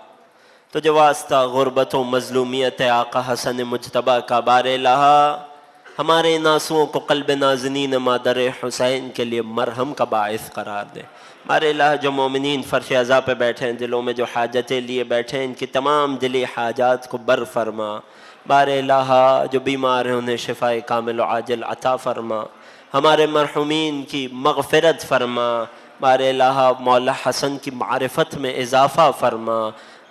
S1: تجھے واسطہ غربت و مظلومیت آقا حسن مجتبیٰ کا، بار الہا ہمارے ان آنسوؤں کو قلب نازنین مادر حسین کے لیے مرہم کا باعث قرار دے۔ بار الہا جو مومنین فرش عزا پہ بیٹھے ہیں، دلوں میں جو حاجتیں لیے بیٹھے ہیں، ان کی تمام دلی حاجات کو بر فرما۔ بار الہا جو بیمار ہیں انہیں شفاء کامل و عاجل عطا فرما، ہمارے مرحومین کی مغفرت فرما۔ بار الہا مولا حسن کی معرفت میں اضافہ فرما۔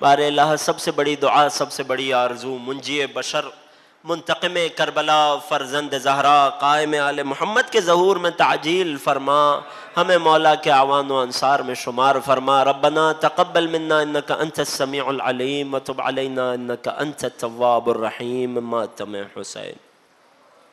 S1: بار الہا سب سے بڑی دعا، سب سے بڑی آرزو، منجی بشر، منتقم کربلا، فرزند زہرا، قائم آل محمد کے ظہور میں تعجیل فرما، ہمیں مولا کے اعوان و انصار میں شمار فرما۔ ربنا تقبل منا انک انت السمیع العلیم وتب علینا انک انت التواب الرحیم۔ ماتم حسین۔